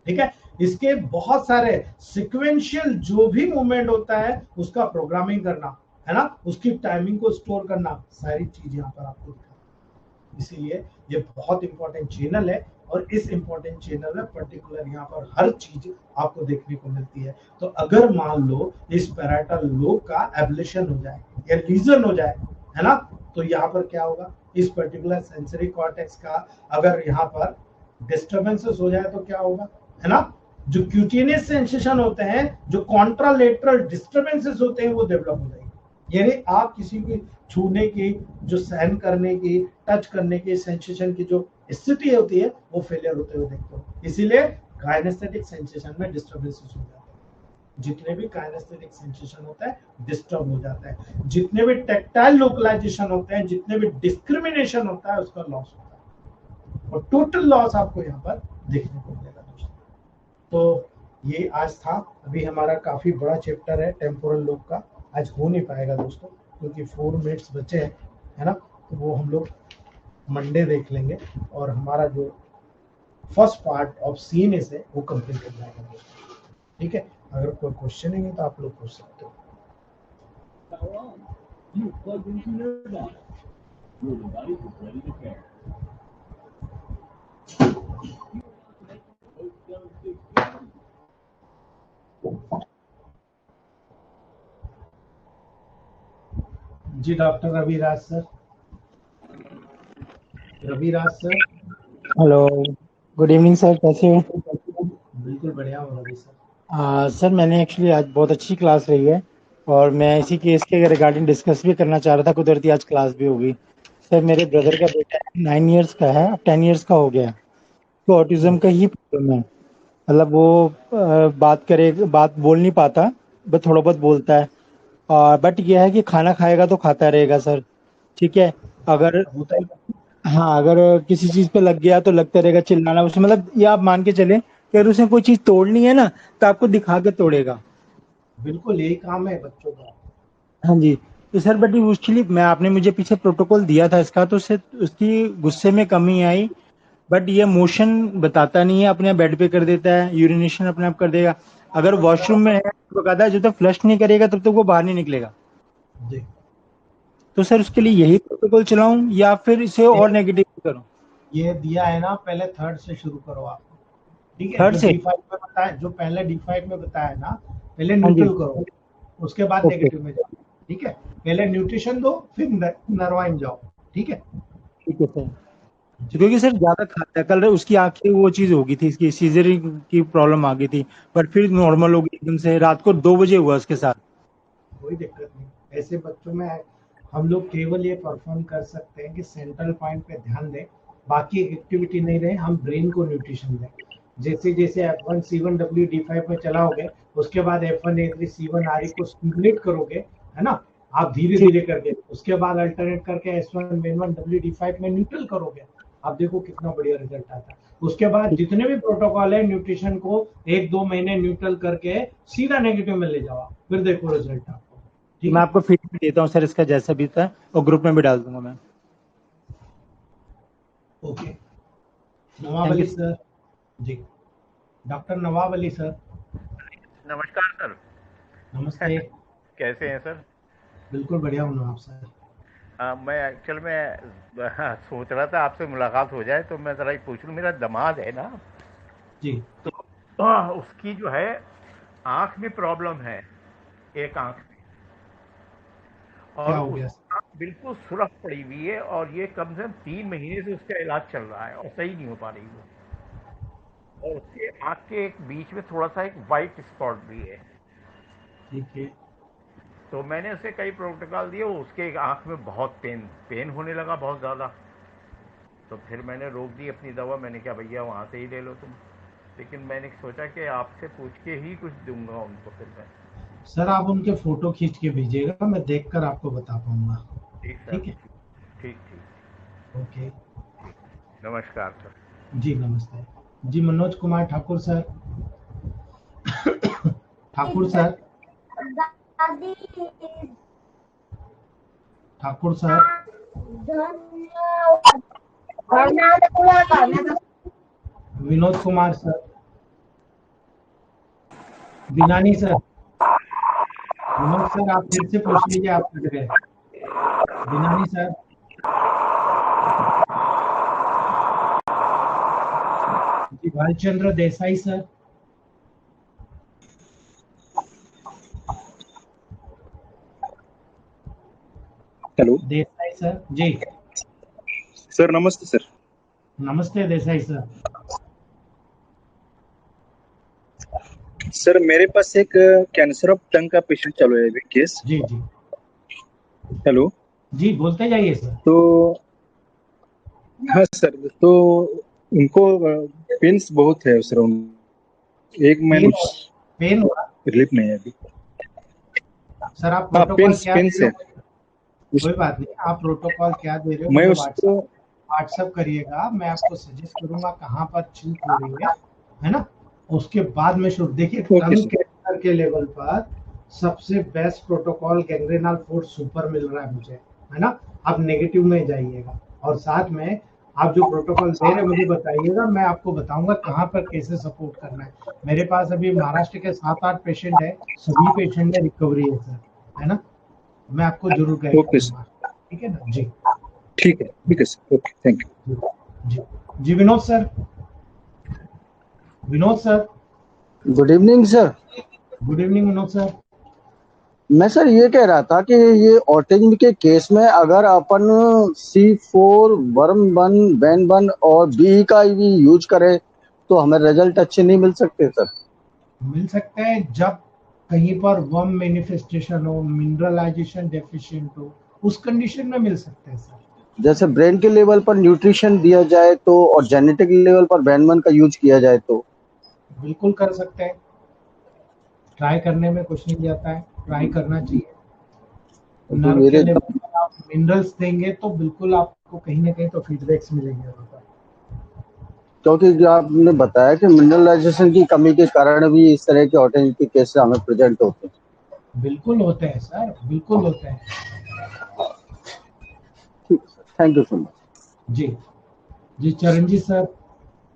ठीक है। इसके बहुत सारे सिक्वेंशियल जो भी मूवमेंट होता है उसका प्रोग्रामिंग करना, है ना, उसकी टाइमिंग को स्टोर करना, सारी चीज यहाँ पर आपको दिखा। इसीलिए ये बहुत इंपॉर्टेंट चैनल है, और इस इंपॉर्टेंट चैनल में पर्टिकुलर यहाँ पर हर चीज आपको देखने को मिलती है। तो अगर मान लो इस पैराइटल लोब का एब्लेशन हो जाए या लीजन हो जाए, है ना, तो यहाँ पर क्या होगा, इस पर्टिकुलर सेंसरी कॉर्टेक्स का अगर यहाँ पर डिस्टर्बेंसेस हो जाए तो क्या होगा, है ना। जो क्यूटेनियस सेंसेशन होते हैं, जो कॉन्ट्रालेटरल डिस्टर्बेंसेस होते हैं, वो डेवलप हो जाएंगे। यानी आप किसी की छूने की, जो सहन करने की, टच करने की सेंसेशन की जो स्थिति होती है वो फेलियर होते हुए देखते हो। इसीलिए काइनेस्थेटिक सेंसेशन में डिस्टर्बेंसेस हो जाते हैं, जितने भी काइनेस्थेटिक सेंसेशन होता है डिस्टर्ब हो जाता है, जितने भी टेक्टाइल लोकलाइजेशन होते हैं, जितने भी डिस्क्रिमिनेशन होता है उसका लॉस होता है, और टोटल लॉस आपको यहाँ पर देखने को मिलेगा दोस्तों। तो ये आज था, अभी हमारा काफी बड़ा चैप्टर है टेम्पोरल लोब का, आज हो नहीं पाएगा दोस्तों क्योंकि 4 मिनट्स बचे हैं, है ना, तो वो हम लोग मंडे देख लेंगे, और हमारा जो फर्स्ट पार्ट ऑफ सीएनएस है वो कंप्लीट कर जाएगा दोस्तों, ठीक है। अगर कोई क्वेश्चन है तो आप लोग पूछ सकते हो। जी doctor Raviraj sir, Raviraj sir. Hello, good evening sir, कैसे हो? बिल्कुल बढ़िया हूँ रवि सर। सर मैंने एक्चुअली आज बहुत अच्छी क्लास रही है और मैं इसी केस के रिगार्डिंग डिस्कस भी करना चाह रहा था, कुदरती आज क्लास भी होगी। सर मेरे ब्रदर का बेटा 9 इयर्स का है, अब 10 इयर्स का हो गया, तो ऑटिज्म का ही प्रॉब्लम है। मतलब वो बात बोल नहीं पाता, बस थोड़ा बहुत बोलता है, और बट यह है कि खाना खाएगा तो खाता रहेगा सर, ठीक है। अगर होता ही हाँ, अगर किसी चीज पे लग गया तो लगता रहेगा चिल्लाना उसे, मतलब ये आप मान के चले कि अगर उसे कोई चीज तोड़नी है ना तो आपको दिखा के तोड़ेगा। बिल्कुल यही काम है बच्चों का। हाँ जी, तो सर बट उसके मैं आपने मुझे पीछे प्रोटोकॉल दिया था इसका, तो उससे उसकी गुस्से में कमी आई, बट ये मोशन बताता नहीं है, अपने बेड पे कर देता है, यूरिनेशन अपने आप कर देगा। अगर वॉशरूम में है तो कहता है जब तक फ्लश नहीं करेगा तब तक वो बाहर नहीं निकलेगा। जी, तो सर उसके लिए यही प्रोटोकॉल चलाऊं या फिर इसे और नेगेटिव करूं? ये दिया है ना, पहले थर्ड से शुरू करो आप, ठीक है। थर्ड जो से? D5 में बताया, जो पहले D5 में बताया है ना, पहले हाँ जी, न्यूट्रल करो, उसके बाद ओके, नेगेटिव में जाओ, ठीक है। पहले न्यूट्रिशन दो, फिर नरवाइन जाओ, ठीक है। ठीक है सर। जी, क्योंकि सर ज्यादा खाता है, कल उसकी आंखें वो चीज हो गई थी, इसकी सीजरिंग की प्रॉब्लम आ गई थी, पर फिर नॉर्मल हो गई एकदम से, रात को 2 बजे हुआ उसके साथ। कोई दिक्कत नहीं। ऐसे बच्चों में हम लोग केवल ये परफॉर्म कर सकते हैं कि सेंट्रल पॉइंट पे ध्यान दें, बाकी एक्टिविटी नहीं रहे, हम ब्रेन को न्यूट्रिशन दें। जैसे जैसे F1 C1 W D5 में चलाओगे, उसके बाद F1 A3 C1 RE को स्टिमुलेट करोगे, है ना, आप धीरे ठीक। धीरे करके, उसके बाद अल्टरनेट करके S1 N1 W D5 में न्यूट्रल करोगे, आप देखो कितना बढ़िया रिजल्ट आता है। उसके बाद जितने भी प्रोटोकॉल है न्यूट्रिशन को 1-2 महीने न्यूट्रल करके सीधा नेगेटिव में ले जाओ, फिर देखो रिजल्ट आपको, ठीक मैं है। आपको फीडबैक देता हूँ सर इसका जैसा भी था, और ग्रुप में भी डाल दूंगा मैं। Okay, Nawab thank Ali you. Sir. जी, डॉक्टर नवाब अली सर। नमस्कार सर। नमस्ते। कैसे हैं सर? बिल्कुल बढ़िया हूँ नवाब सर। मैं एक्चुअल में सोच रहा था आपसे मुलाकात हो जाए तो मैं ज़रा ही पूछ लूँ, मेरा दामाद है ना, जी, तो उसकी जो है आँख में प्रॉब्लम है, एक आँख में, क्या और हो उस गया? आँख बिल्कुल सुरख पड़ी हुई है, और ये कम से कम 3 महीने से उसका इलाज चल रहा है और सही नहीं हो पा रही वो, और उसके आँख के एक बीच में थोड़ा सा एक वाइट स्पॉट भी है। ठीक है। तो मैंने उसे कई प्रोटोकॉल दिए, उसके आँख में बहुत पेन होने लगा बहुत ज़्यादा, तो फिर मैंने रोक दी अपनी दवा, मैंने कहा भैया वहाँ से ही ले लो तुम, लेकिन मैंने सोचा कि आपसे पूछ के ही कुछ दूंगा उनको फिर मैं। सर आप उनके फोटो खींच के भेजिएगा, मैं देखकर आपको बता पाऊंगा। ठीक सर, ठीक है। ठीक ठीक ओके। ठीक। नमस्कार सर। जी नमस्ते। जी Manoj Kumar Thakur sir. Thakur sir. Thakur sir. Vinod Kumar sir. Binani sir. Vinod sir आप फिर से पूछ लीजिए, आप कट गए। बिनानी सर। जी Bhalchandra Desai sir. Hello Desai sir ji. Sir, नमस्ते सर। नमस्ते देसाई सर। सर मेरे पास एक कैंसर ऑफ टंग का पेशेंट चालू है अभी केस। जी जी हेलो। जी, बोलते जाइए सर। तो हाँ सर, तो उनको पेन्स बहुत है सर, एक पेन महीने। हो पेन हो रहा रिलीफ नहीं है अभी। सर आप हाँ, प्रोटोकॉल पेन क्या पेन दे से रहे हो? कोई बात नहीं, आप प्रोटोकॉल क्या दे रहे हो मैं मुझे उसको व्हाट्सएप करिएगा, मैं आपको सजेस्ट करूंगा कहाँ पर छूट हो रही है ना। उसके बाद में शुरू देखिए, ओके टंग सर। कैंसर के लेवल पर सबसे बेस्ट प्रोटोकॉल गैंग्रेनल फोर्स सुपर मिल रहा है मुझे, है ना। आप नेगेटिव में जाइएगा और साथ में आप जो प्रोटोकॉल दे रहे हैं मुझे बताइएगा, मैं आपको बताऊंगा कहाँ पर कैसे सपोर्ट करना है। मेरे पास अभी महाराष्ट्र के 7-8 पेशेंट है, सभी पेशेंट में रिकवरी है सर, है ना। मैं आपको जरूर गाइड ओके सर, करूंगा, ठीक है ना जी। ठीक है सर, ओके, थैंक यू। जी जी Vinod sir, Vinod sir, good evening sir. Good evening Vinod sir. मैं सर ये कह रहा था कि ये ऑटिज्म के केस में अगर अपन C4 वर्म 1 बैन 1 और बी का भी यूज करें तो हमें रिजल्ट अच्छे नहीं मिल सकते सर? मिल सकते हैं जब कहीं पर वर्म मैनिफेस्टेशन हो, मिनरलाइजेशन डेफिशिएंट हो, उस कंडीशन में मिल सकते हैं सर। जैसे ब्रेन के लेवल पर न्यूट्रिशन दिया जाए तो और जेनेटिक लेवल पर बैन 1 का यूज किया जाए तो? बिल्कुल कर सकते हैं, ट्राई करने में कुछ नहीं जाता है, ट्राई करना चाहिए। तो नर्व के मेरे लेवल पर आप मिनरल्स देंगे तो बिल्कुल आपको कहीं ना कहीं तो फीडबैक्स मिलेंगे वहाँ पर। क्योंकि जो आपने बताया कि मिनरलाइजेशन की कमी के कारण भी इस तरह के ऑटिज्म के केस हमें प्रेजेंट होते हैं। बिल्कुल होते हैं सर, बिल्कुल होते हैं। ठीक है sir, thank you so much. जी जी Charanjit sir,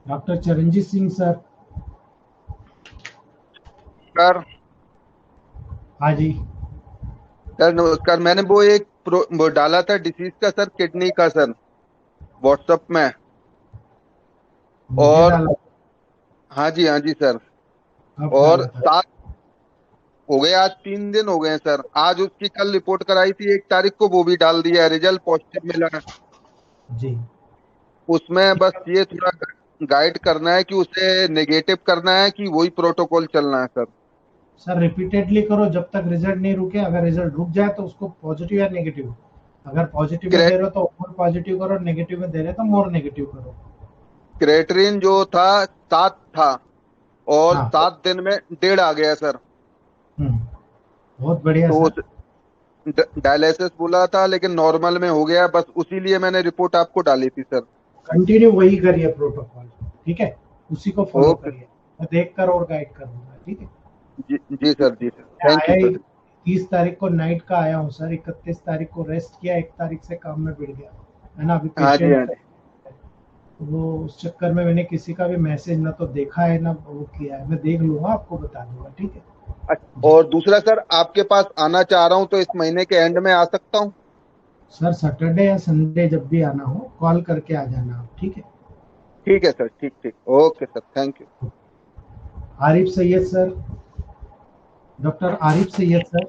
doctor Charanjit Singh sir. Sir हाँ जी। सर नमस्कार। मैंने वो डाला था डिसीज का सर, किडनी का सर, व्हाट्सएप में। मुझे और डाला? हाँ जी सर। कब और डाला था? 7 हो गए, आज 3 दिन हो गए हैं सर। आज उसकी कल रिपोर्ट कराई थी 1 तारीख को, वो भी डाल दिया है, रिजल्ट पॉजिटिव मिला है। जी उसमें बस ये थोड़ा गाइड करना है कि उसे नेगेटिव करना है कि वही प्रोटोकॉल चलना है सर। सर रिपीटेडली करो जब तक रिजल्ट नहीं रुके, अगर रिजल्ट रुक जाए तो उसको पॉजिटिव या नेगेटिव, अगर पॉजिटिव में दे रहे हो तो मोर पॉजिटिव करो, नेगेटिव में दे रहे हो तो मोर नेगेटिव करो। क्रेटरिन जो था 7 था, और हाँ 7 दिन में 1.5 आ गया सर। बहुत बढ़िया तो सर। डायलिसिस बोला था लेकिन नॉर्मल में हो गया, बस उसी लिए मैंने रिपोर्ट आपको डाली थी सर। कंटिन्यू वही करिए प्रोटोकॉल, ठीक है, उसी को फॉलो ओके। करिए, मैं देख कर और गाइड कर दूंगा, ठीक है। जी सर, जी सर, मैं थैंक यू आया सर। 30 तारीख को नाइट का आया हूँ सर, 31 तारीख को रेस्ट किया, 1 तारीख से काम में भिड़ गया, है ना। अभी हाँ जी, हाँ पेशेंट जी। वो उस चक्कर में मैंने किसी का भी मैसेज ना तो देखा है ना वो किया है, मैं देख लूंगा आपको बता दूंगा, ठीक है जी। और दूसरा सर, आपके पास आना चाह रहा हूँ तो इस महीने के एंड में आ सकता हूँ? सर सैटरडे या संडे जब भी आना हो कॉल करके आ जाना आप, ठीक है। ठीक है सर, ठीक ठीक, okay sir, thank you. Arif Syed sir, doctor Arif Syed sir.